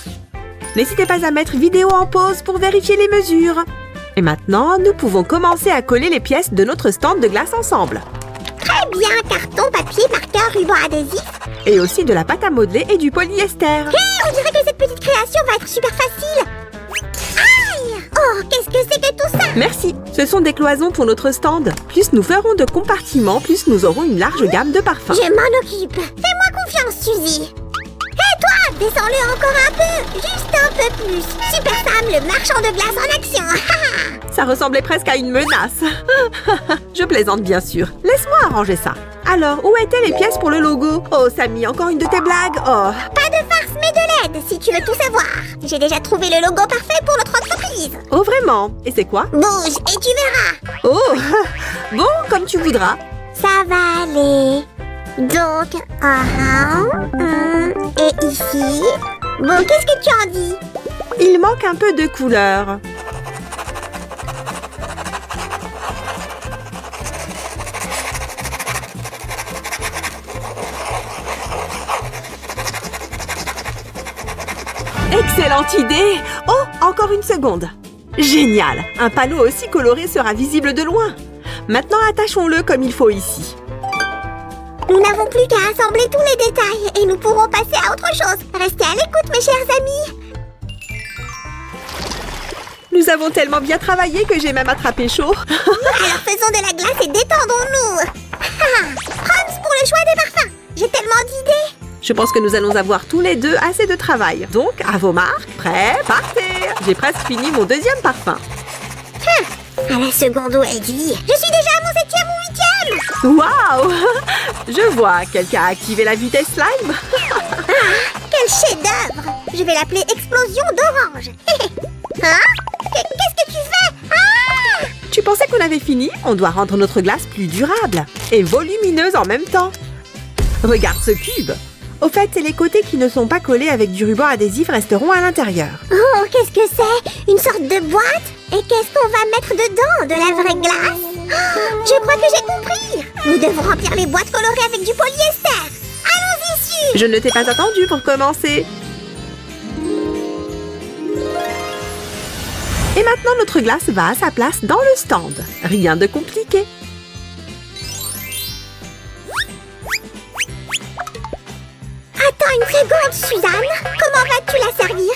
N'hésitez pas à mettre vidéo en pause pour vérifier les mesures. Et maintenant, nous pouvons commencer à coller les pièces de notre stand de glace ensemble. Très bien, carton, papier, marqueur, ruban adhésif. Et aussi de la pâte à modeler et du polyester. Hé, on dirait que cette petite création va être super facile. Aïe! Oh, Oh, qu'est-ce que c'est que tout ça? Merci. Ce sont des cloisons pour notre stand. Plus nous ferons de compartiments, plus nous aurons une large gamme de parfums. Je m'en occupe. Fais-moi confiance, Suzy. Hé, toi, descends-le encore un peu. Juste un peu plus. Super Sam, le marchand de glace en action. Ça ressemblait presque à une menace. Je plaisante bien sûr. Laisse-moi arranger ça. Alors, où étaient les pièces pour le logo? Oh, Sammy, encore une de tes blagues? Oh. Pas de farce, mais de l'aide, si tu veux tout savoir. J'ai déjà trouvé le logo parfait pour notre entreprise. Oh, vraiment? Et c'est quoi? Bouge et tu verras. Oh. Bon, comme tu voudras. Ça va aller. Donc, et ici. Bon, qu'est-ce que tu en dis? Il manque un peu de couleur. Excellente idée! Oh, encore une seconde. Génial! Un panneau aussi coloré sera visible de loin. Maintenant, attachons-le comme il faut ici. Nous n'avons plus qu'à assembler tous les détails et nous pourrons passer à autre chose. Restez à l'écoute, mes chers amis. Nous avons tellement bien travaillé que j'ai même attrapé chaud. Alors faisons de la glace et détendons-nous. Franz pour le choix des parfums. J'ai tellement d'idées. Je pense que nous allons avoir tous les deux assez de travail. Donc, à vos marques, prêts, partez! J'ai presque fini mon deuxième parfum. À la seconde où elle dit, je suis déjà à mon 7e ou 8e. Waouh! Je vois, quelqu'un a activé la vitesse slime. Quel chef-d'œuvre! Je vais l'appeler explosion d'orange. Qu'est-ce que tu fais? Tu pensais qu'on avait fini? On doit rendre notre glace plus durable et volumineuse en même temps. Regarde ce cube. Au fait, les côtés qui ne sont pas collés avec du ruban adhésif resteront à l'intérieur. Oh, qu'est-ce que c'est? Une sorte de boîte? Et qu'est-ce qu'on va mettre dedans? De la vraie glace? Je crois que j'ai compris. Nous devons remplir les boîtes colorées avec du polyester. Allons-y, Su. Je ne t'ai pas attendu pour commencer. Et maintenant, notre glace va à sa place dans le stand. Rien de compliqué. Attends une seconde, Suzanne. Comment vas-tu la servir?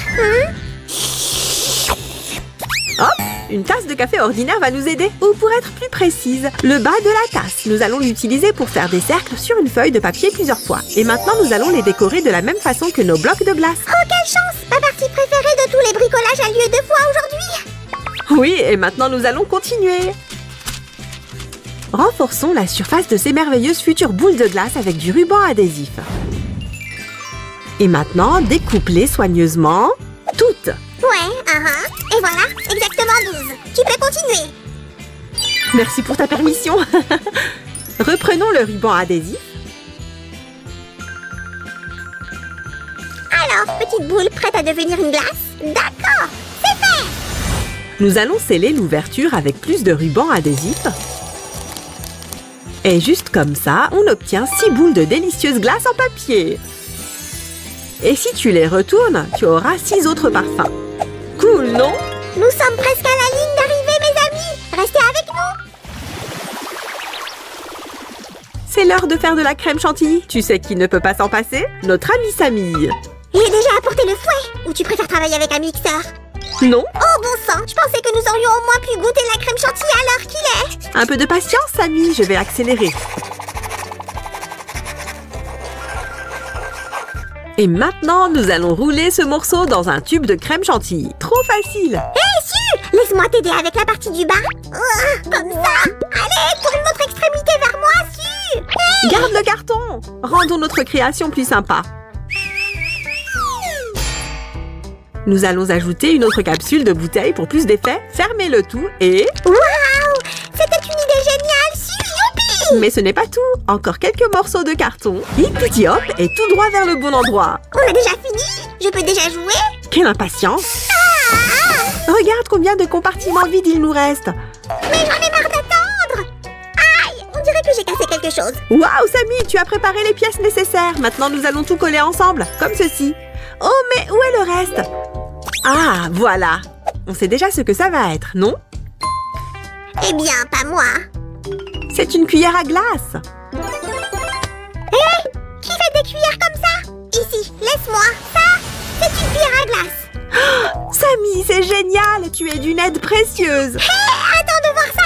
Hop, une tasse de café ordinaire va nous aider. Ou pour être plus précise, le bas de la tasse. Nous allons l'utiliser pour faire des cercles sur une feuille de papier plusieurs fois. Et maintenant, nous allons les décorer de la même façon que nos blocs de glace. Oh, quelle chance! Ma partie préférée de tous les bricolages a lieu 2 fois aujourd'hui. Oui, et maintenant, nous allons continuer. Renforçons la surface de ces merveilleuses futures boules de glace avec du ruban adhésif. Et maintenant, découpe-les soigneusement, toutes. Ouais, et voilà, exactement 12. Tu peux continuer. Merci pour ta permission. Reprenons le ruban adhésif. Alors, petite boule prête à devenir une glace? D'accord, c'est fait. Nous allons sceller l'ouverture avec plus de ruban adhésif. Et juste comme ça, on obtient 6 boules de délicieuse glace en papier. Et si tu les retournes, tu auras 6 autres parfums. Cool, non? Nous sommes presque à la ligne d'arrivée, mes amis. Restez avec nous. C'est l'heure de faire de la crème chantilly. Tu sais qui ne peut pas s'en passer? Notre amie Samy. J'ai déjà apporté le fouet. Ou tu préfères travailler avec un mixeur? Non? Oh bon sang, je pensais que nous aurions au moins pu goûter la crème chantilly à l'heure qu'il est. Un peu de patience, Samy, je vais accélérer. Et maintenant, nous allons rouler ce morceau dans un tube de crème chantilly. Trop facile! Hé, Su! Laisse-moi t'aider avec la partie du bas. Comme ça. Allez, tourne notre extrémité vers moi, Su. Hey. Garde le carton! Rendons notre création plus sympa. Nous allons ajouter une autre capsule de bouteille pour plus d'effet. Fermez le tout et... Waouh! C'était une idée géniale, Su! Youpi! Mais ce n'est pas tout. Encore quelques morceaux de carton. Et petit hop, et tout droit vers le bon endroit. On a déjà fini? Je peux déjà jouer? Quelle impatience! Regarde combien de compartiments vides il nous reste. Mais j'en ai marre d'attendre! Aïe! On dirait que j'ai cassé quelque chose. Waouh, Samy, tu as préparé les pièces nécessaires. Maintenant, nous allons tout coller ensemble, comme ceci. Oh, mais où est le reste? Ah, voilà. On sait déjà ce que ça va être, non? Eh bien, pas moi. C'est une cuillère à glace. Hé! Qui fait des cuillères comme ça? Ici, laisse-moi. Ça, c'est une cuillère à glace. Samy, c'est génial! génial! Tu es d'une aide précieuse! Attends de voir ça.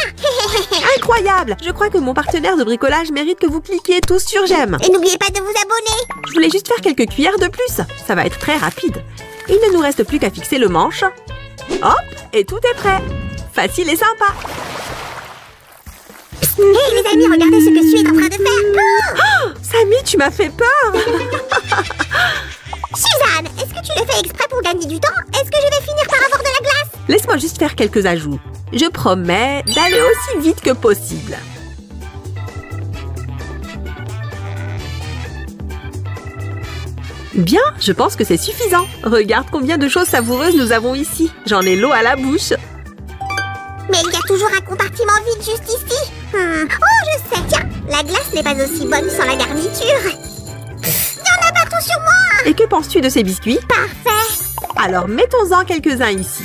Incroyable! Je crois que mon partenaire de bricolage mérite que vous cliquiez tous sur j'aime. Et n'oubliez pas de vous abonner. Je voulais juste faire quelques cuillères de plus. Ça va être très rapide. Il ne nous reste plus qu'à fixer le manche. Hop! Et tout est prêt. Facile et sympa. Hé les amis, regardez ce que Sue est en train de faire. Oh, Samy, tu m'as fait peur. Suzanne, est-ce que tu le fais exprès pour gagner du temps? Est-ce que je vais finir par avoir de la glace? Laisse-moi juste faire quelques ajouts. Je promets d'aller aussi vite que possible. Bien, je pense que c'est suffisant. Regarde combien de choses savoureuses nous avons ici. J'en ai l'eau à la bouche. Mais il y a toujours un compartiment vide juste ici. Oh, je sais, tiens, la glace n'est pas aussi bonne sans la garniture. Il y en a partout sur moi. Et que penses-tu de ces biscuits? Parfait. Alors mettons-en quelques-uns ici.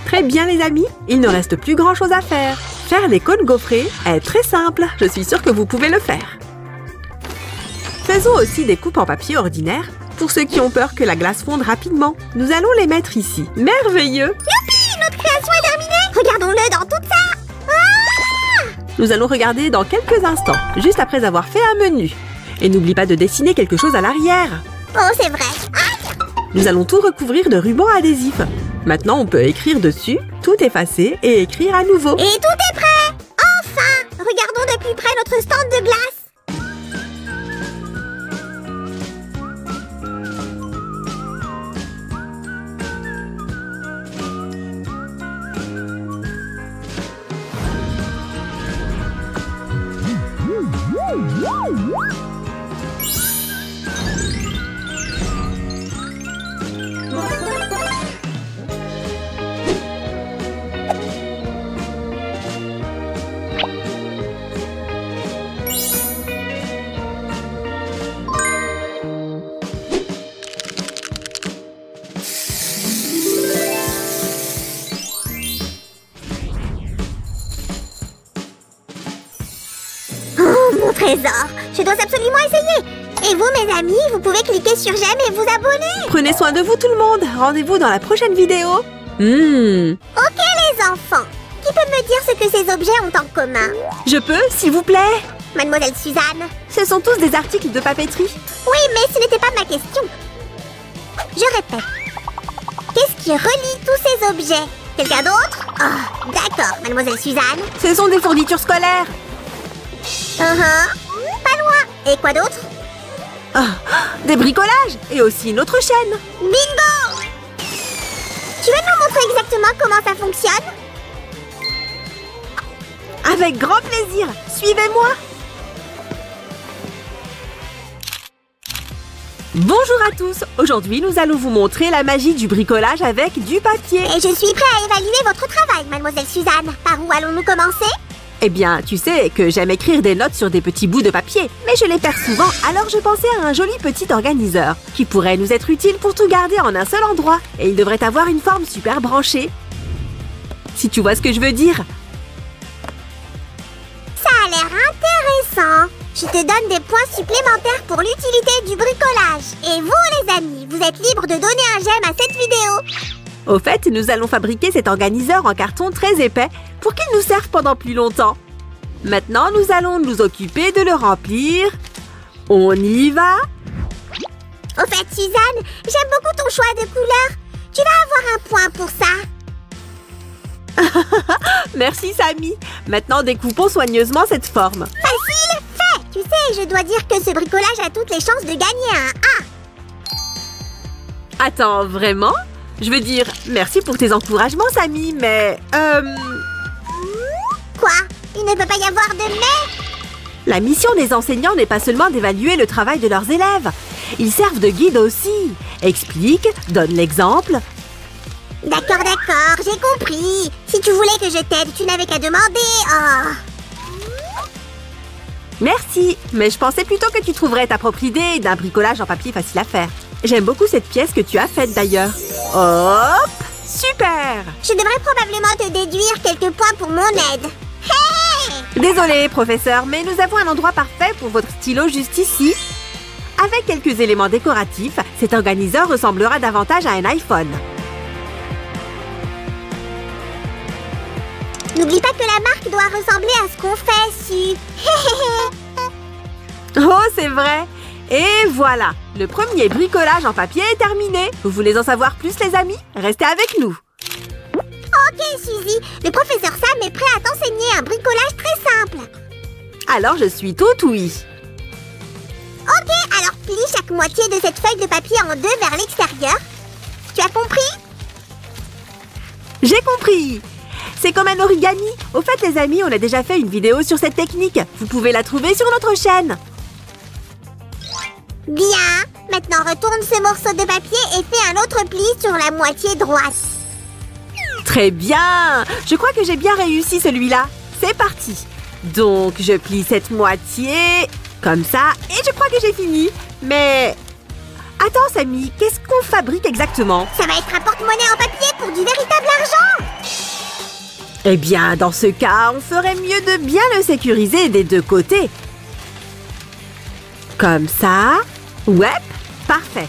Très bien les amis, il ne reste plus grand-chose à faire. Faire les cônes gaufrés est très simple. Je suis sûre que vous pouvez le faire. Faisons aussi des coupes en papier ordinaire. Pour ceux qui ont peur que la glace fonde rapidement, nous allons les mettre ici. Merveilleux! Youpi, notre création est terminée. Regardons-le dans tout ça. Nous allons regarder dans quelques instants, juste après avoir fait un menu. Et n'oublie pas de dessiner quelque chose à l'arrière. Oh, c'est vrai. Nous allons tout recouvrir de ruban adhésif. Maintenant, on peut écrire dessus, tout effacer et écrire à nouveau. Et tout est prêt. Enfin, regardons de plus près notre stand de glace. Mon trésor, je dois absolument essayer. Et vous, mes amis, vous pouvez cliquer sur j'aime et vous abonner. Prenez soin de vous tout le monde. Rendez-vous dans la prochaine vidéo. Ok les enfants, qui peut me dire ce que ces objets ont en commun? Je peux, s'il vous plaît? Mademoiselle Suzanne. Ce sont tous des articles de papeterie. Oui, mais ce n'était pas ma question. Je répète. Qu'est-ce qui relie tous ces objets? Quelqu'un d'autre? Oh, d'accord, Mademoiselle Suzanne. Ce sont des fournitures scolaires. Pas loin. Et quoi d'autre? Des bricolages et aussi une autre chaîne. Bingo! Tu veux nous montrer exactement comment ça fonctionne? Avec grand plaisir. Suivez-moi. Bonjour à tous. Aujourd'hui, nous allons vous montrer la magie du bricolage avec du papier. Et je suis prêt à évaluer votre travail, Mademoiselle Suzanne. Par où allons-nous commencer? Eh bien, tu sais que j'aime écrire des notes sur des petits bouts de papier, mais je les perds souvent, alors je pensais à un joli petit organiseur qui pourrait nous être utile pour tout garder en un seul endroit. Et il devrait avoir une forme super branchée. Si tu vois ce que je veux dire. Ça a l'air intéressant. Je te donne des points supplémentaires pour l'utilité du bricolage. Et vous, les amis, vous êtes libres de donner un j'aime à cette vidéo. Au fait, nous allons fabriquer cet organiseur en carton très épais pour qu'il nous serve pendant plus longtemps. Maintenant, nous allons nous occuper de le remplir. On y va? Au fait, Suzanne, j'aime beaucoup ton choix de couleur. Tu vas avoir un point pour ça. Merci, Samy. Maintenant, découpons soigneusement cette forme. Facile, fait. Tu sais, je dois dire que ce bricolage a toutes les chances de gagner un A. Attends, vraiment? Je veux dire, merci pour tes encouragements, Samy, mais... Quoi? Il ne peut pas y avoir de mais? La mission des enseignants n'est pas seulement d'évaluer le travail de leurs élèves. Ils servent de guide aussi. Explique, donne l'exemple. D'accord, j'ai compris. Si tu voulais que je t'aide, tu n'avais qu'à demander. Oh. Merci, mais je pensais plutôt que tu trouverais ta propre idée d'un bricolage en papier facile à faire. J'aime beaucoup cette pièce que tu as faite d'ailleurs. Hop! Super! Je devrais probablement te déduire quelques points pour mon aide. Hey! Désolée, professeur, mais nous avons un endroit parfait pour votre stylo juste ici. Avec quelques éléments décoratifs, cet organiseur ressemblera davantage à un iPhone. N'oublie pas que la marque doit ressembler à ce qu'on fait, Su. Oh, c'est vrai. Et voilà, le premier bricolage en papier est terminé. Vous voulez en savoir plus, les amis? Restez avec nous. Ok, Suzy, le professeur Sam est prêt à t'enseigner un bricolage très simple. Alors, je suis tout oui. Ok, alors plie chaque moitié de cette feuille de papier en deux vers l'extérieur. Tu as compris? J'ai compris. C'est comme un origami. Au fait, les amis, on a déjà fait une vidéo sur cette technique. Vous pouvez la trouver sur notre chaîne. Bien. Maintenant, retourne ce morceau de papier et fais un autre pli sur la moitié droite. Très bien. Je crois que j'ai bien réussi celui-là. C'est parti. Donc, je plie cette moitié comme ça et je crois que j'ai fini. Mais... Attends, Samy, qu'est-ce qu'on fabrique exactement? Ça va être un porte-monnaie en papier pour du véritable argent. Eh bien, dans ce cas, on ferait mieux de bien le sécuriser des deux côtés. Comme ça. Ouais, parfait.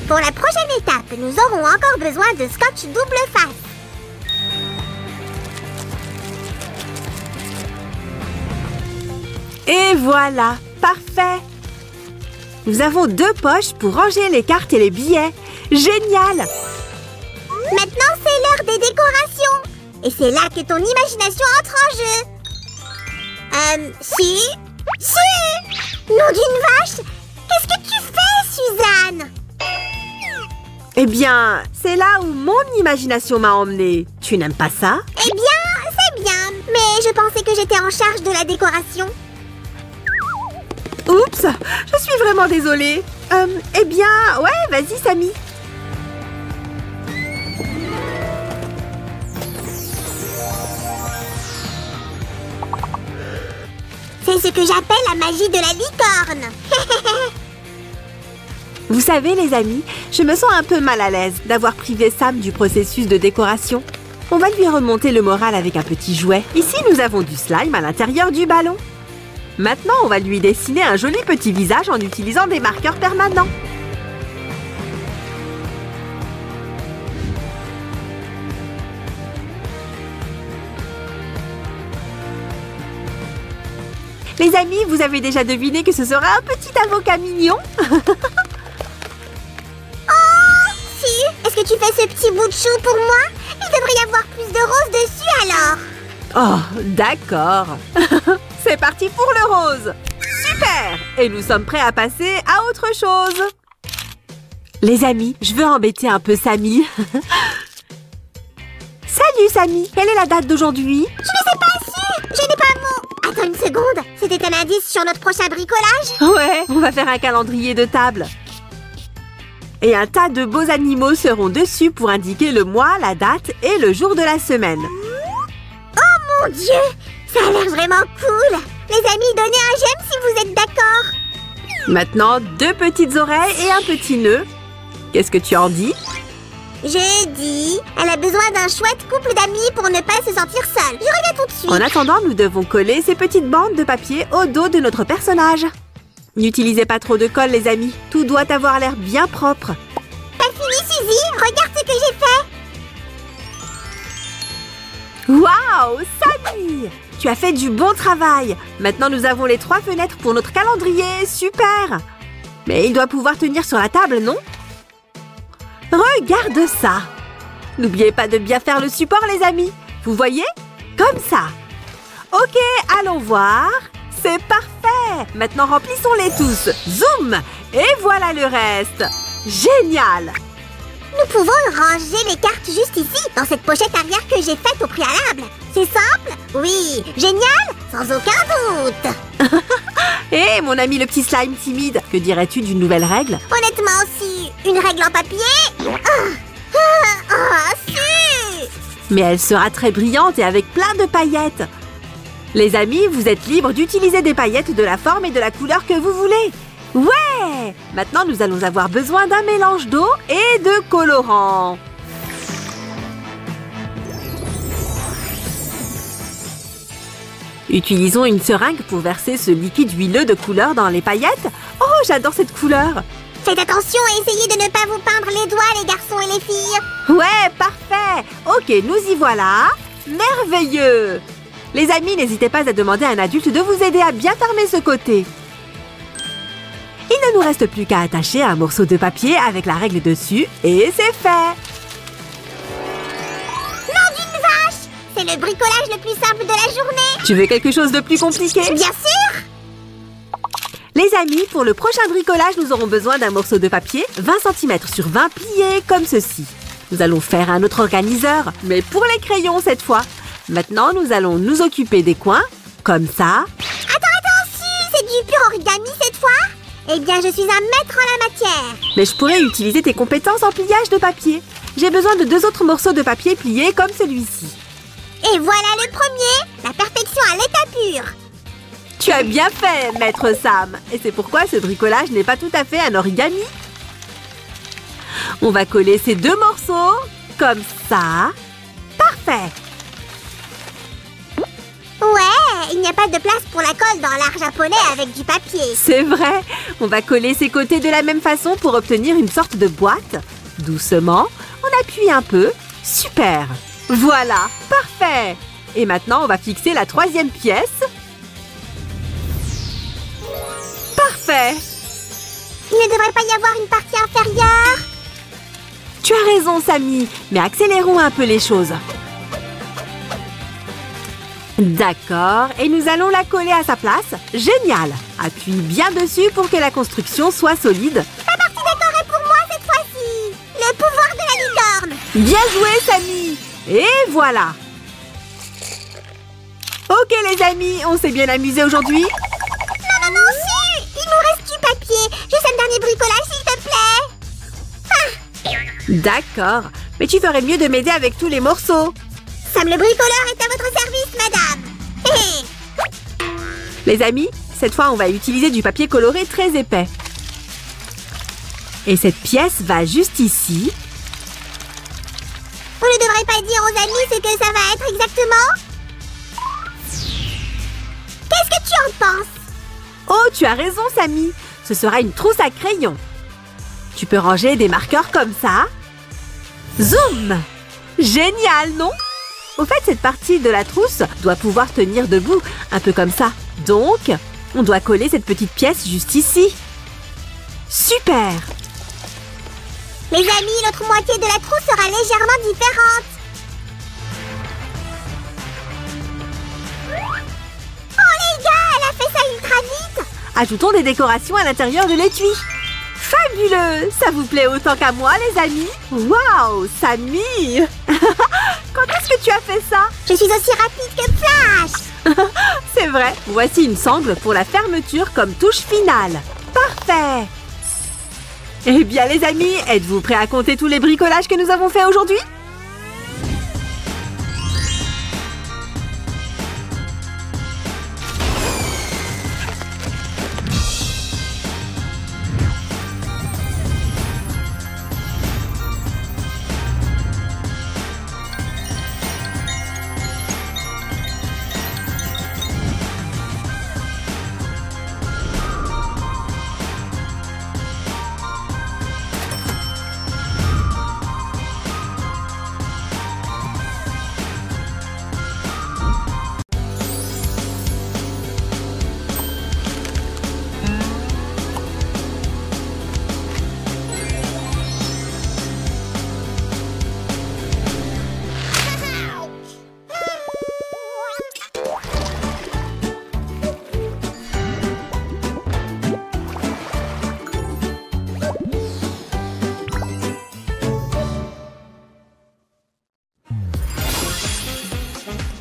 Pour la prochaine étape, nous aurons encore besoin de scotch double face. Et voilà, parfait. Nous avons deux poches pour ranger les cartes et les billets. Génial! Maintenant, c'est l'heure des décorations. Et c'est là que ton imagination entre en jeu. Si? Nom d'une vache! Qu'est-ce que tu fais, Suzanne? Eh bien, c'est là où mon imagination m'a emmenée. Tu n'aimes pas ça? Eh bien, c'est bien. Mais je pensais que j'étais en charge de la décoration. Oups, je suis vraiment désolée. Eh bien, ouais, vas-y, Samy. C'est ce que j'appelle la magie de la licorne. Vous savez, les amis, je me sens un peu mal à l'aise d'avoir privé Sam du processus de décoration. On va lui remonter le moral avec un petit jouet. Ici, nous avons du slime à l'intérieur du ballon. Maintenant, on va lui dessiner un joli petit visage en utilisant des marqueurs permanents. Les amis, vous avez déjà deviné que ce sera un petit avocat mignon? Est-ce que tu fais ce petit bout de chou pour moi? Il devrait y avoir plus de roses dessus alors. Oh, d'accord. C'est parti pour le rose. Super! Et nous sommes prêts à passer à autre chose. Les amis, je veux embêter un peu Samy. Salut Samy, quelle est la date d'aujourd'hui? Je ne sais pas si. Je n'ai pas mot. Attends une seconde. C'était un indice sur notre prochain bricolage? Ouais, on va faire un calendrier de table. Et un tas de beaux animaux seront dessus pour indiquer le mois, la date et le jour de la semaine. Oh mon Dieu! Ça a l'air vraiment cool! Les amis, donnez un j'aime si vous êtes d'accord! Maintenant, deux petites oreilles et un petit nœud. Qu'est-ce que tu en dis? Je dis, elle a besoin d'un chouette couple d'amis pour ne pas se sentir seule. Je reviens tout de suite. En attendant, nous devons coller ces petites bandes de papier au dos de notre personnage. N'utilisez pas trop de colle, les amis. Tout doit avoir l'air bien propre. T'as fini, Suzy? Regarde ce que j'ai fait! Waouh, Samy! Tu as fait du bon travail. Maintenant, nous avons les 3 fenêtres pour notre calendrier. Super! Mais il doit pouvoir tenir sur la table, non? Regarde ça! N'oubliez pas de bien faire le support, les amis. Vous voyez? Comme ça. Ok, allons voir. C'est parfait! Maintenant, remplissons-les tous. Zoom! Et voilà le reste. Génial! Nous pouvons ranger les cartes juste ici, dans cette pochette arrière que j'ai faite au préalable. C'est simple? Oui. Génial? Sans aucun doute. Hé, mon ami le petit slime timide, que dirais-tu d'une nouvelle règle? Honnêtement aussi, une règle en papier? Si! Mais elle sera très brillante et avec plein de paillettes. Les amis, vous êtes libres d'utiliser des paillettes de la forme et de la couleur que vous voulez. Ouais! Maintenant, nous allons avoir besoin d'un mélange d'eau et de colorant. Utilisons une seringue pour verser ce liquide huileux de couleur dans les paillettes. Oh, j'adore cette couleur! Faites attention et essayez de ne pas vous peindre les doigts, les garçons et les filles. Ouais, parfait! Ok, nous y voilà. Merveilleux! Les amis, n'hésitez pas à demander à un adulte de vous aider à bien fermer ce côté. Il ne nous reste plus qu'à attacher un morceau de papier avec la règle dessus et c'est fait! Nom d'une vache! C'est le bricolage le plus simple de la journée! Tu veux quelque chose de plus compliqué? Bien sûr! Les amis, pour le prochain bricolage, nous aurons besoin d'un morceau de papier 20 cm sur 20 pliés comme ceci. Nous allons faire un autre organiseur, mais pour les crayons cette fois. Maintenant, nous allons nous occuper des coins, comme ça. Attends, c'est du pur origami cette fois? Eh bien, je suis un maître en la matière. Mais je pourrais utiliser tes compétences en pliage de papier. J'ai besoin de 2 autres morceaux de papier pliés comme celui-ci. Et voilà le premier, la perfection à l'état pur. Tu as bien fait, maître Sam. Et c'est pourquoi ce bricolage n'est pas tout à fait un origami. On va coller ces 2 morceaux, comme ça. Parfait. Ouais, il n'y a pas de place pour la colle dans l'art japonais avec du papier. C'est vrai. On va coller ces côtés de la même façon pour obtenir une sorte de boîte. Doucement, on appuie un peu. Super. Voilà, parfait. Et maintenant, on va fixer la 3e pièce. Parfait. Il ne devrait pas y avoir une partie inférieure. Tu as raison, Samy, mais accélérons un peu les choses. D'accord, et nous allons la coller à sa place. Génial! Appuie bien dessus pour que la construction soit solide. La partie décorée est pour moi cette fois-ci. Le pouvoir de la licorne. Bien joué, Samy! Et voilà! Ok, les amis, on s'est bien amusé aujourd'hui? Non, si! Il nous reste du papier. Juste un dernier bricolage, s'il te plaît. D'accord, mais tu ferais mieux de m'aider avec tous les morceaux. Sam le bricoleur est à votre service, madame. Les amis, cette fois, on va utiliser du papier coloré très épais. Et cette pièce va juste ici. Vous ne devrez pas dire aux amis ce que ça va être exactement. Qu'est-ce que tu en penses? Oh, tu as raison, Samy. Ce sera une trousse à crayons. Tu peux ranger des marqueurs comme ça. Zoom! Génial, non? Au fait, cette partie de la trousse doit pouvoir tenir debout, un peu comme ça. Donc, on doit coller cette petite pièce juste ici. Super! Les amis, l'autre moitié de la trousse sera légèrement différente. Oh les gars, elle a fait ça ultra vite. Ajoutons des décorations à l'intérieur de l'étui. Fabuleux! Ça vous plaît autant qu'à moi, les amis? Waouh, Samy! Quand est-ce que tu as fait ça? Je suis aussi rapide que Flash. C'est vrai. Voici une sangle pour la fermeture comme touche finale. Parfait! Eh bien, les amis, êtes-vous prêts à compter tous les bricolages que nous avons faits aujourd'hui?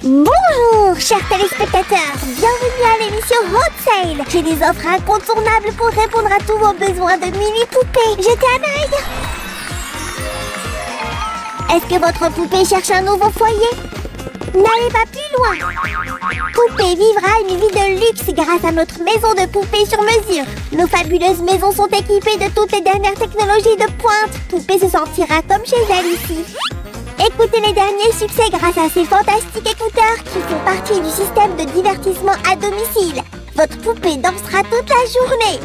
Bonjour, chers téléspectateurs. Bienvenue à l'émission Hot Sale. J'ai des offres incontournables pour répondre à tous vos besoins de mini-poupées. Jetez un œil. Est-ce que votre poupée cherche un nouveau foyer? N'allez pas plus loin. Poupée vivra une vie de luxe grâce à notre maison de poupées sur mesure. Nos fabuleuses maisons sont équipées de toutes les dernières technologies de pointe. Poupée se sentira comme chez elle ici. Écoutez les derniers succès grâce à ces fantastiques écouteurs qui font partie du système de divertissement à domicile. Votre poupée dansera toute la journée.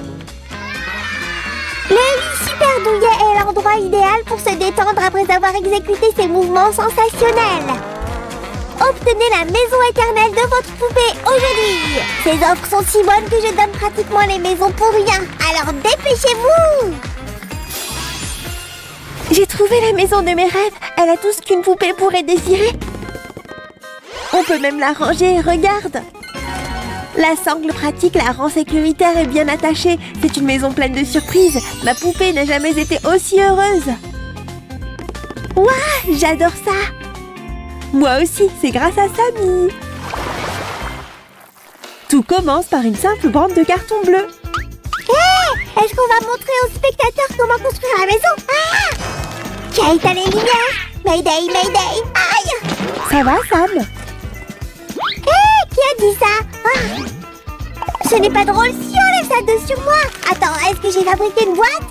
Le lit super douillet est l'endroit idéal pour se détendre après avoir exécuté ses mouvements sensationnels. Obtenez la maison éternelle de votre poupée aujourd'hui. Ces offres sont si bonnes que je donne pratiquement les maisons pour rien. Alors dépêchez-vous. J'ai trouvé la maison de mes rêves. Elle a tout ce qu'une poupée pourrait désirer. On peut même la ranger, regarde. La sangle pratique la rend sécuritaire et bien attachée. C'est une maison pleine de surprises. Ma poupée n'a jamais été aussi heureuse. Waouh, j'adore ça. Moi aussi, c'est grâce à Samy. Tout commence par une simple bande de carton bleu. Hé, est-ce qu'on va montrer aux spectateurs comment construire la maison? Ah! Qui a éteint les lumières? Mayday, mayday. Aïe! Ça va, Sam? Hé, qui a dit ça? Ah! Ce n'est pas drôle si on lève ça de sur moi. Attends, est-ce que j'ai fabriqué une boîte?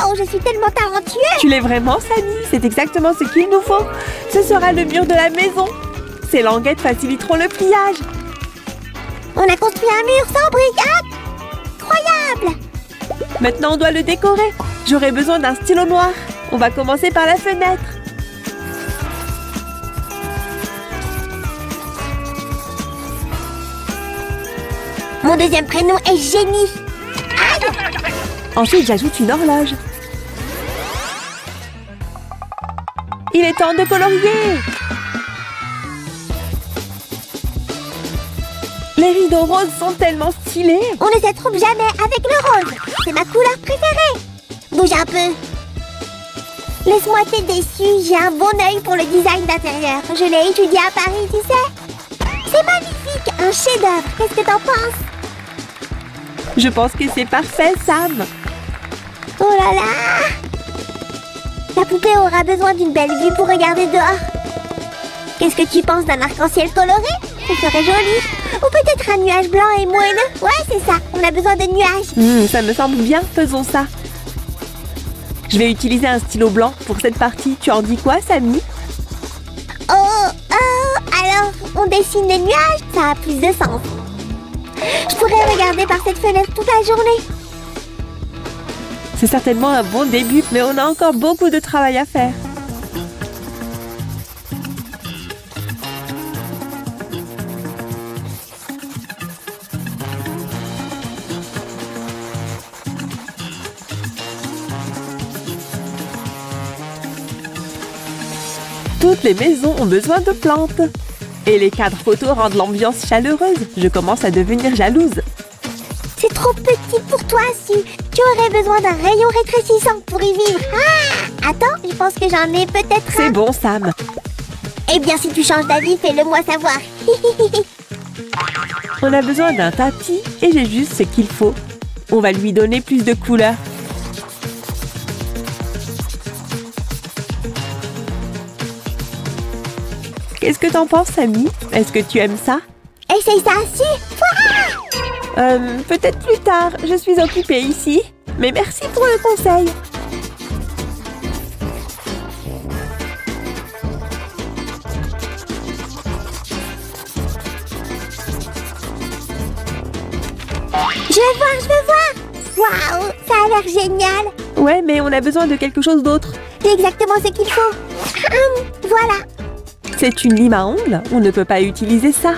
Waouh, je suis tellement talentueux. Tu l'es vraiment, Samy. C'est exactement ce qu'il nous faut. Ce sera le mur de la maison. Ces languettes faciliteront le pliage. On a construit un mur sans briques. Incroyable. Maintenant, on doit le décorer. J'aurai besoin d'un stylo noir. On va commencer par la fenêtre. Mon deuxième prénom est Génie. Aïe! Ensuite, j'ajoute une horloge. Il est temps de colorier. Les rideaux roses sont tellement stylés. On ne se trompe jamais avec le rose. C'est ma couleur préférée. Bouge un peu. Laisse-moi t'aider dessus. J'ai un bon œil pour le design d'intérieur. Je l'ai étudié à Paris, tu sais. C'est magnifique. Un chef-d'œuvre. Qu'est-ce que t'en penses? Je pense que c'est parfait, Sam. Oh là là! La poupée aura besoin d'une belle vue pour regarder dehors. Qu'est-ce que tu penses d'un arc-en-ciel coloré? Ce serait joli. Ou peut-être un nuage blanc et moelleux. Ouais, c'est ça. On a besoin de nuages. Ça me semble bien. Faisons ça. Je vais utiliser un stylo blanc pour cette partie. Tu en dis quoi, Samy? Alors, on dessine des nuages? Ça a plus de sens. Je pourrais regarder par cette fenêtre toute la journée. C'est certainement un bon début, mais on a encore beaucoup de travail à faire. Toutes les maisons ont besoin de plantes. Et les cadres photos rendent l'ambiance chaleureuse. Je commence à devenir jalouse. C'est trop petit pour toi, Sue. Tu aurais besoin d'un rayon rétrécissant pour y vivre. Ah! Attends, je pense que j'en ai peut-être un. C'est bon, Sam. Eh bien, si tu changes d'avis, fais-le-moi savoir. On a besoin d'un tapis et j'ai juste ce qu'il faut. On va lui donner plus de couleurs. Qu'est-ce que t'en penses, Samy? Est-ce que tu aimes ça? Essaye ça, Sue. Peut-être plus tard. Je suis occupée ici. Mais merci pour le conseil. Je veux voir. Waouh, ça a l'air génial. Ouais, mais on a besoin de quelque chose d'autre. C'est exactement ce qu'il faut. Voilà. C'est une lime à ongles. On ne peut pas utiliser ça.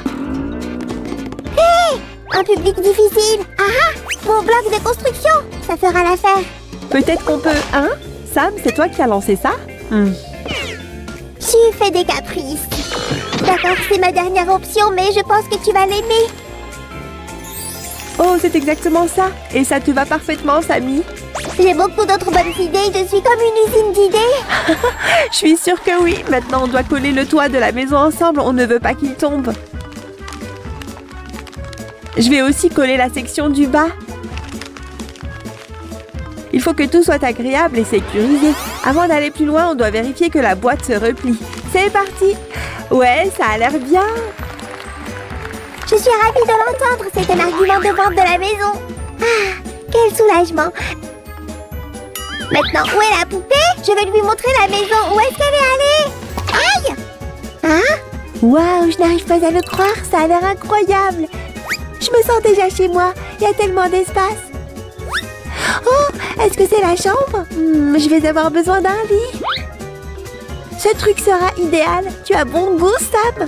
Hé! Un public difficile. Ah! Mon bloc de construction. Ça fera l'affaire. Peut-être qu'on peut... Hein? Sam, c'est toi qui as lancé ça? Tu fais des caprices. D'accord, c'est ma dernière option, mais je pense que tu vas l'aimer. Oh, c'est exactement ça. Et ça te va parfaitement, Samy. J'ai beaucoup d'autres bonnes idées. Je suis comme une usine d'idées. Je suis sûre que oui. Maintenant, on doit coller le toit de la maison ensemble. On ne veut pas qu'il tombe. Je vais aussi coller la section du bas. Il faut que tout soit agréable et sécurisé. Avant d'aller plus loin, on doit vérifier que la boîte se replie. C'est parti! Ouais, ça a l'air bien! Je suis ravie de l'entendre. C'est un argument de vente de la maison. Ah, quel soulagement! Maintenant, où est la poupée? Je vais lui montrer la maison. Où est-ce qu'elle est allée? Aïe! Hein? Waouh, je n'arrive pas à le croire. Ça a l'air incroyable. Je me sens déjà chez moi. Il y a tellement d'espace. Oh, est-ce que c'est la chambre? Je vais avoir besoin d'un lit. Ce truc sera idéal. Tu as bon goût, Sam.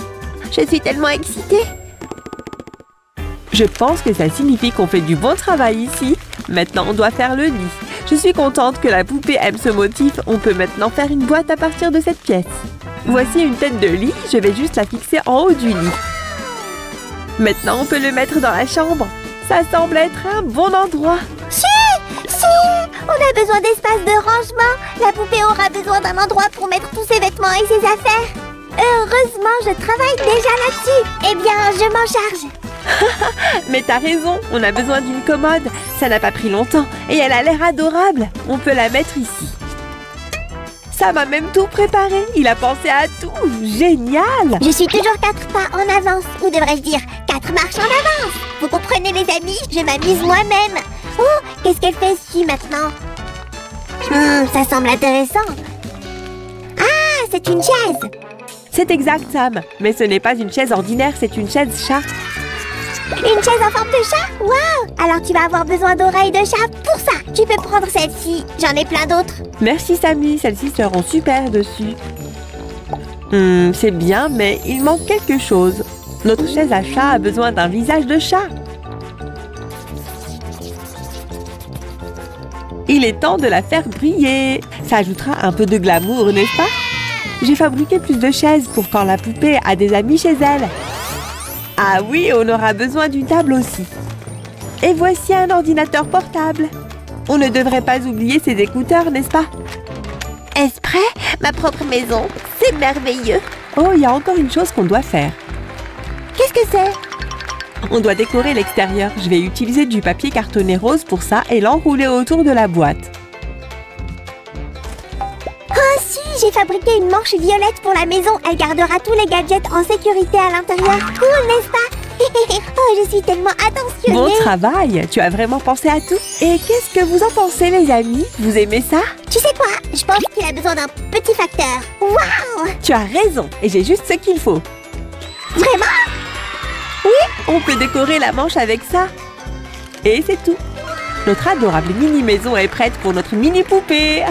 Je suis tellement excitée. Je pense que ça signifie qu'on fait du bon travail ici. Maintenant, on doit faire le lit. Je suis contente que la poupée aime ce motif. On peut maintenant faire une boîte à partir de cette pièce. Voici une tête de lit. Je vais juste la fixer en haut du lit. Maintenant, on peut le mettre dans la chambre. Ça semble être un bon endroit. On a besoin d'espace de rangement. La poupée aura besoin d'un endroit pour mettre tous ses vêtements et ses affaires. Heureusement, je travaille déjà là-dessus. Eh bien, je m'en charge. Mais t'as raison, on a besoin d'une commode. Ça n'a pas pris longtemps et elle a l'air adorable. On peut la mettre ici. Sam a même tout préparé. Il a pensé à tout. Génial! Je suis toujours 4 pas en avance. Ou devrais-je dire 4 marches en avance. Vous comprenez les amis? Je m'amuse moi-même. Oh, qu'est-ce qu'elle fait ici maintenant? Ça semble intéressant. Ah, c'est une chaise. C'est exact, Sam. Mais ce n'est pas une chaise ordinaire, c'est une chaise chat. Une chaise en forme de chat? Waouh! Alors tu vas avoir besoin d'oreilles de chat pour ça. Tu peux prendre celle-ci. J'en ai plein d'autres. Merci, Sammy. Celles-ci seront super dessus. C'est bien, mais il manque quelque chose. Notre chaise à chat a besoin d'un visage de chat. Il est temps de la faire briller. Ça ajoutera un peu de glamour, n'est-ce pas? J'ai fabriqué plus de chaises pour quand la poupée a des amis chez elle. Ah oui, on aura besoin d'une table aussi. Et voici un ordinateur portable. On ne devrait pas oublier ses écouteurs, n'est-ce pas? Est-ce prêt? Ma propre maison. C'est merveilleux. Oh, il y a encore une chose qu'on doit faire. Qu'est-ce que c'est? On doit décorer l'extérieur. Je vais utiliser du papier cartonné rose pour ça et l'enrouler autour de la boîte. Oh si, j'ai fabriqué une manche violette pour la maison. Elle gardera tous les gadgets en sécurité à l'intérieur. Cool, n'est-ce pas? Oh, je suis tellement attentionnée. Bon travail, tu as vraiment pensé à tout. Et qu'est-ce que vous en pensez, les amis? Vous aimez ça? Tu sais quoi? Je pense qu'il a besoin d'un petit facteur. Waouh! Tu as raison, et j'ai juste ce qu'il faut. Vraiment? Oui, on peut décorer la manche avec ça. Et c'est tout. Notre adorable mini-maison est prête pour notre mini-poupée.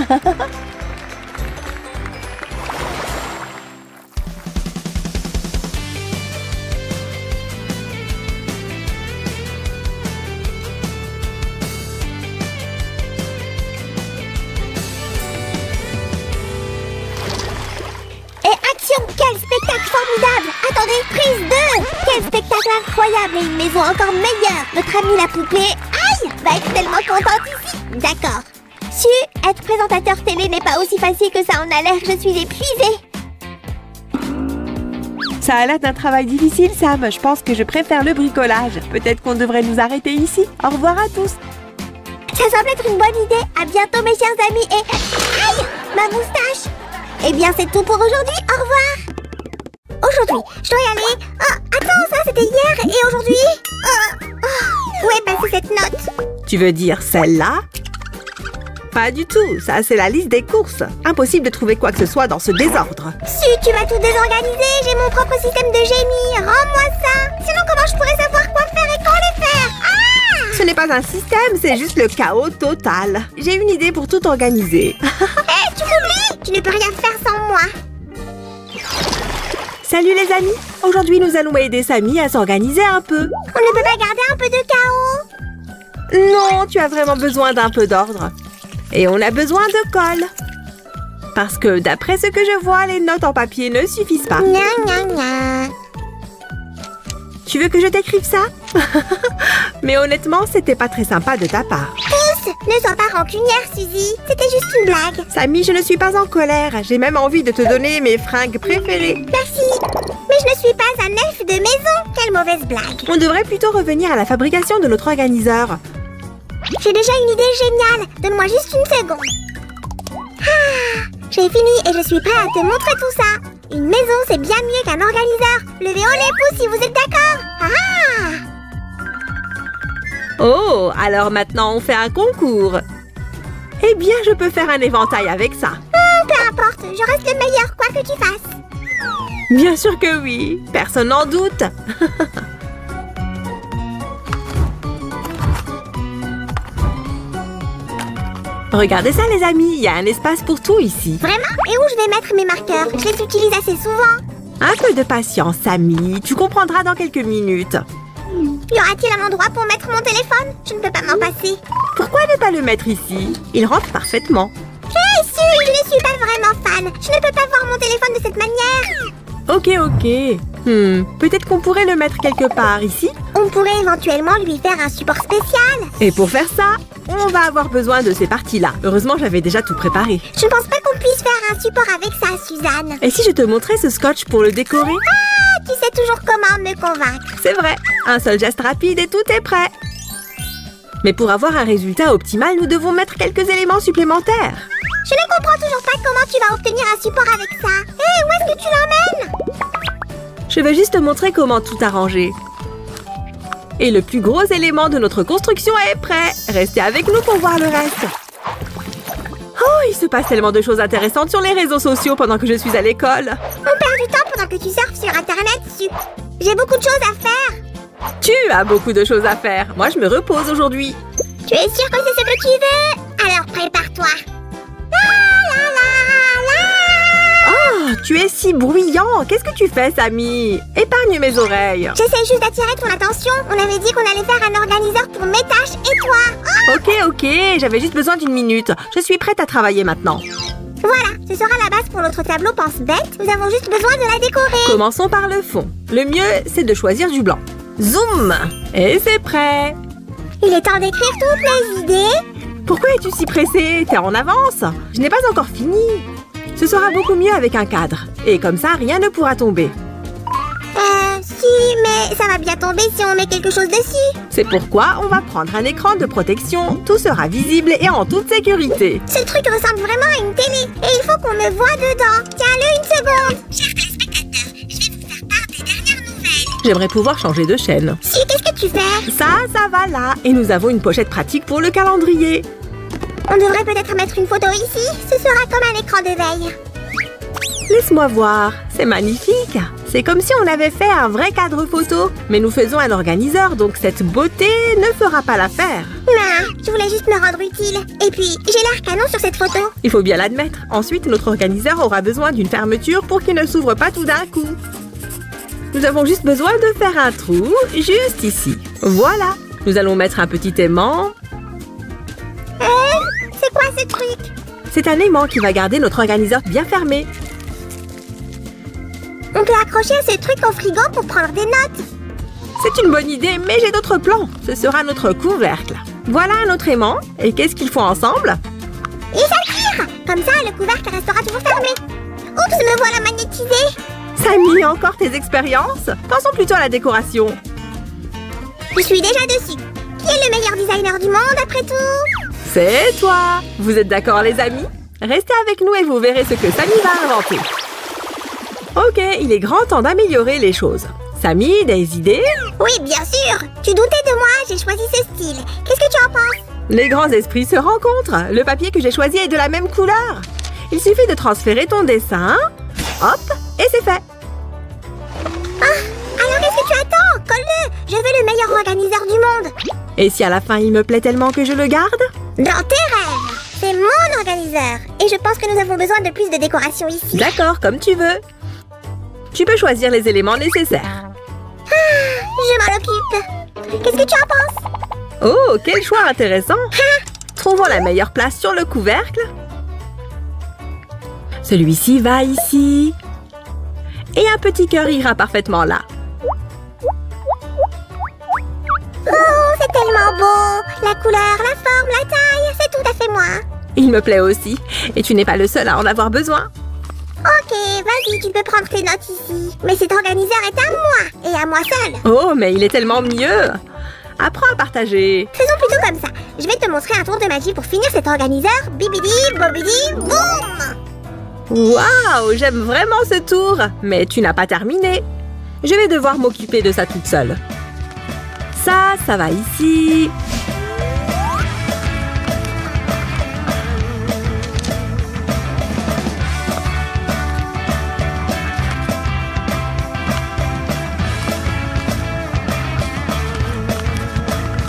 Quel spectacle formidable! Attendez, prise 2! Quel spectacle incroyable et une maison encore meilleure! Notre amie la poupée, aïe, va être tellement contente ici! D'accord. Être présentateur télé n'est pas aussi facile que ça en a l'air, je suis épuisée! Ça a l'air d'un travail difficile, Sam. Je pense que je préfère le bricolage. Peut-être qu'on devrait nous arrêter ici. Au revoir à tous! Ça semble être une bonne idée! À bientôt mes chers amis et... Aïe! Ma moustache! Eh bien, c'est tout pour aujourd'hui. Au revoir. Aujourd'hui, je dois y aller. Oh, attends, ça, c'était hier. Et aujourd'hui où est passée cette note? Tu veux dire celle-là? Pas du tout. Ça, c'est la liste des courses. Impossible de trouver quoi que ce soit dans ce désordre. Tu vas tout désorganiser. J'ai mon propre système de génie. Rends-moi ça. Sinon, comment je pourrais savoir quoi faire et quand les faire? Ah! Ce n'est pas un système, c'est juste le chaos total. J'ai une idée pour tout organiser. Hé, tu m'oublies? Tu ne peux rien faire sans moi. Salut les amis. Aujourd'hui, nous allons aider Sammy à s'organiser un peu. On ne peut pas garder un peu de chaos? Non, tu as vraiment besoin d'un peu d'ordre. Et on a besoin de colle. Parce que d'après ce que je vois, les notes en papier ne suffisent pas. Gna, gna, gna. Tu veux que je t'écrive ça? Mais honnêtement, c'était pas très sympa de ta part. Pousse! Ne sois pas rancunière, Suzy. C'était juste une blague. Sammy, je ne suis pas en colère. J'ai même envie de te donner mes fringues préférées. Merci. Mais je ne suis pas un elfe de maison. Quelle mauvaise blague. On devrait plutôt revenir à la fabrication de notre organiseur. J'ai déjà une idée géniale. Donne-moi juste une seconde. Ah, j'ai fini et je suis prêt à te montrer tout ça. Une maison, c'est bien mieux qu'un organiseur. Levez haut les pouces si vous êtes d'accord. Ah! Oh, alors maintenant on fait un concours. Eh bien, je peux faire un éventail avec ça. Peu importe, je reste le meilleur quoi que tu fasses. Bien sûr que oui, personne n'en doute. Regardez ça les amis, il y a un espace pour tout ici. Vraiment? Et où je vais mettre mes marqueurs? Je les utilise assez souvent. Un peu de patience, Sammy. Tu comprendras dans quelques minutes. Y aura-t-il un endroit pour mettre mon téléphone? Je ne peux pas m'en passer. Pourquoi ne pas le mettre ici? Il rentre parfaitement. Je ne suis pas vraiment fan. Je ne peux pas voir mon téléphone de cette manière. Ok. Peut-être qu'on pourrait le mettre quelque part ici? On pourrait éventuellement lui faire un support spécial. Et pour faire ça, on va avoir besoin de ces parties-là. Heureusement, j'avais déjà tout préparé. Je ne pense pas qu'on puisse faire un support avec ça, Suzanne. Et si je te montrais ce scotch pour le décorer? Ah, tu sais toujours comment me convaincre. C'est vrai. Un seul geste rapide et tout est prêt. Mais pour avoir un résultat optimal, nous devons mettre quelques éléments supplémentaires. Je ne comprends toujours pas comment tu vas obtenir un support avec ça. Hé, où est-ce que tu l'emmènes? Je vais juste te montrer comment tout arranger. Et le plus gros élément de notre construction est prêt. Restez avec nous pour voir le reste. Oh, il se passe tellement de choses intéressantes sur les réseaux sociaux pendant que je suis à l'école. On perd du temps pendant que tu surfes sur Internet. J'ai beaucoup de choses à faire. Tu as beaucoup de choses à faire. Moi, je me repose aujourd'hui. Tu es sûre que c'est ce que tu veux? Alors prépare-toi. Oh, tu es si bruyant. Qu'est-ce que tu fais, Sammy? Épargne mes oreilles. J'essaie juste d'attirer ton attention. On avait dit qu'on allait faire un organiseur pour mes tâches et toi. Ok. J'avais juste besoin d'une minute. Je suis prête à travailler maintenant. Voilà, ce sera la base pour notre tableau pense-bête. Nous avons juste besoin de la décorer. Commençons par le fond. Le mieux, c'est de choisir du blanc. Zoom! Et c'est prêt. Il est temps d'écrire toutes les idées. Pourquoi es-tu si pressée? T'es en avance. Je n'ai pas encore fini. Ce sera beaucoup mieux avec un cadre. Et comme ça, rien ne pourra tomber. Si, mais ça va bien tomber si on met quelque chose dessus. C'est pourquoi on va prendre un écran de protection. Tout sera visible et en toute sécurité. Ce truc ressemble vraiment à une télé. Et il faut qu'on me voie dedans. Tiens-le une seconde. Chers téléspectateurs, je vais vous faire part des dernières nouvelles. J'aimerais pouvoir changer de chaîne. Si, qu'est-ce que tu fais? Ça va là. Et nous avons une pochette pratique pour le calendrier. On devrait peut-être mettre une photo ici. Ce sera comme un écran de veille. Laisse-moi voir. C'est magnifique. C'est comme si on avait fait un vrai cadre photo. Mais nous faisons un organiseur, donc cette beauté ne fera pas l'affaire. Non, je voulais juste me rendre utile. Et puis, j'ai l'air canon sur cette photo. Il faut bien l'admettre. Ensuite, notre organiseur aura besoin d'une fermeture pour qu'il ne s'ouvre pas tout d'un coup. Nous avons juste besoin de faire un trou, juste ici. Voilà. Nous allons mettre un petit aimant. C'est quoi ce truc? C'est un aimant qui va garder notre organiseur bien fermé. On peut accrocher ce truc au frigo pour prendre des notes. C'est une bonne idée, mais j'ai d'autres plans. Ce sera notre couvercle. Voilà un autre aimant. Et qu'est-ce qu'ils font ensemble? Et ça tire! Comme ça, le couvercle restera toujours fermé. Oups, me voilà magnétisée. Sammy, encore tes expériences? Pensons plutôt à la décoration. Je suis déjà dessus. Qui est le meilleur designer du monde, après tout? C'est toi! Vous êtes d'accord, les amis? Restez avec nous et vous verrez ce que Sammy va inventer. Ok, il est grand temps d'améliorer les choses. Sammy, des idées? Oui, bien sûr. Tu doutais de moi, j'ai choisi ce style. Qu'est-ce que tu en penses? Les grands esprits se rencontrent. Le papier que j'ai choisi est de la même couleur. Il suffit de transférer ton dessin. Hop, et c'est fait. Alors qu'est-ce que tu attends? Colle-le. Je veux le meilleur organiseur du monde. Et si à la fin il me plaît tellement que je le garde? Dans tes rêves. C'est mon organiseur. Et je pense que nous avons besoin de plus de décoration ici. D'accord, comme tu veux. Tu peux choisir les éléments nécessaires. Je m'en occupe. Qu'est-ce que tu en penses? Oh, quel choix intéressant. Trouvons la meilleure place sur le couvercle. Celui-ci va ici. Et un petit cœur ira parfaitement là. Oh, c'est tellement beau. La couleur, la forme, la taille, c'est tout à fait moi. Il me plaît aussi. Et tu n'es pas le seul à en avoir besoin. Ok, vas-y, tu peux prendre tes notes ici. Mais cet organiseur est à moi, et à moi seule. Oh, mais il est tellement mieux. Apprends à partager. Faisons plutôt comme ça. Je vais te montrer un tour de magie pour finir cet organiseur. Bibidi, bobidi, boum! Waouh, j'aime vraiment ce tour. Mais tu n'as pas terminé. Je vais devoir m'occuper de ça toute seule. Ça va ici.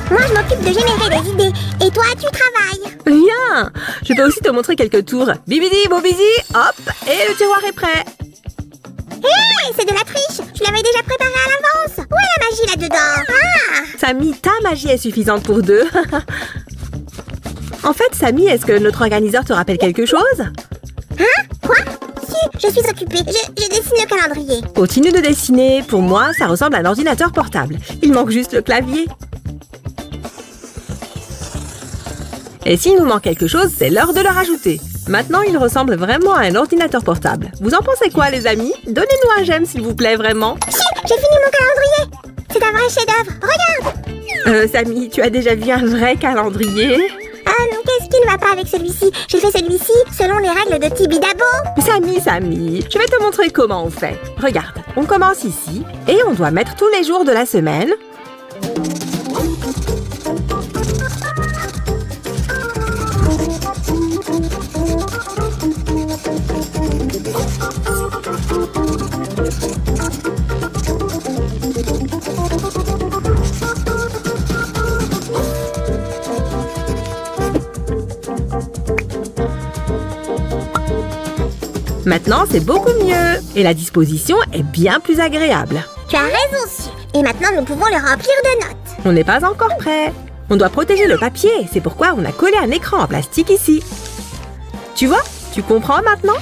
Moi, je m'occupe de générer des idées. Et toi, tu travailles. Viens. Je peux aussi te montrer quelques tours. Bibidi, bobidi, hop. Et le tiroir est prêt. Hé, Hey, c'est de la triche. Je l'avais déjà préparé à l'avance. Où est la magie là-dedans? Ah! Samy, ta magie est suffisante pour deux. En fait, Samy, est-ce que notre organiseur te rappelle quelque chose? Hein? Quoi? Si, je suis occupée. Je dessine le calendrier. Continue de dessiner. Pour moi, ça ressemble à un ordinateur portable. Il manque juste le clavier. Et s'il nous manque quelque chose, c'est l'heure de le rajouter. Maintenant, il ressemble vraiment à un ordinateur portable. Vous en pensez quoi, les amis? Donnez-nous un j'aime, s'il vous plaît, vraiment. J'ai fini mon calendrier. C'est un vrai chef-d'œuvre. Regarde. Samy, tu as déjà vu un vrai calendrier? Qu'est-ce qui ne va pas avec celui-ci? J'ai fait celui-ci selon les règles de Tibidabo. Samy, je vais te montrer comment on fait. Regarde, on commence ici et on doit mettre tous les jours de la semaine. Maintenant, c'est beaucoup mieux. Et la disposition est bien plus agréable. Tu as raison, Sue. Et maintenant, nous pouvons le remplir de notes. On n'est pas encore prêt. On doit protéger le papier. C'est pourquoi on a collé un écran en plastique ici. Tu vois? Tu comprends maintenant?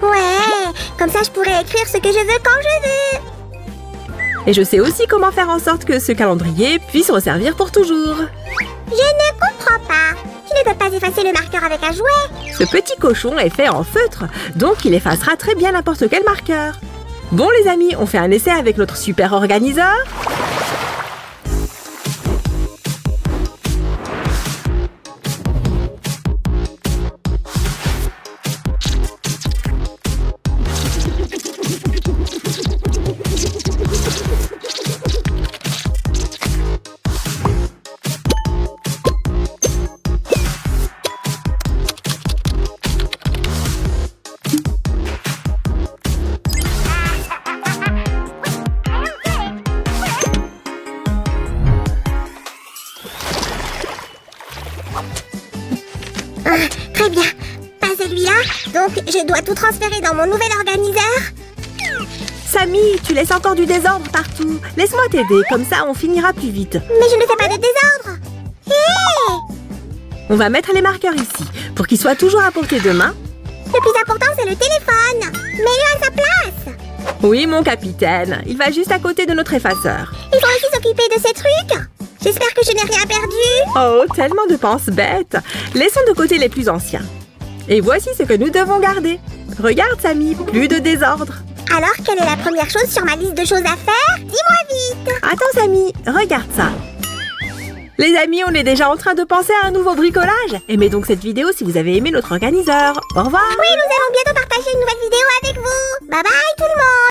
Ouais, comme ça, je pourrais écrire ce que je veux quand je veux. Et je sais aussi comment faire en sorte que ce calendrier puisse resservir pour toujours. Je ne comprends pas. Tu ne peux pas effacer le marqueur avec un jouet. Ce petit cochon est fait en feutre, donc il effacera très bien n'importe quel marqueur. Bon les amis, on fait un essai avec notre super organiseur. Très bien. Pas celui-là, donc je dois tout transférer dans mon nouvel organiseur. Samy, tu laisses encore du désordre partout. Laisse-moi t'aider, comme ça on finira plus vite. Mais je ne fais pas de désordre. Hé! On va mettre les marqueurs ici, pour qu'ils soient toujours à portée de main. Le plus important, c'est le téléphone. Mets-le à sa place. Oui, mon capitaine, il va juste à côté de notre effaceur. Il faut aussi s'occuper de ces trucs. J'espère que je n'ai rien perdu. Oh, tellement de penses bêtes. Laissons de côté les plus anciens. Et voici ce que nous devons garder. Regarde, Samy, plus de désordre. Alors, quelle est la première chose sur ma liste de choses à faire? Dis-moi vite. Attends, Samy, regarde ça. Les amis, on est déjà en train de penser à un nouveau bricolage. Aimez donc cette vidéo si vous avez aimé notre organiseur. Au revoir. Oui, nous allons bientôt partager une nouvelle vidéo avec vous. Bye bye tout le monde.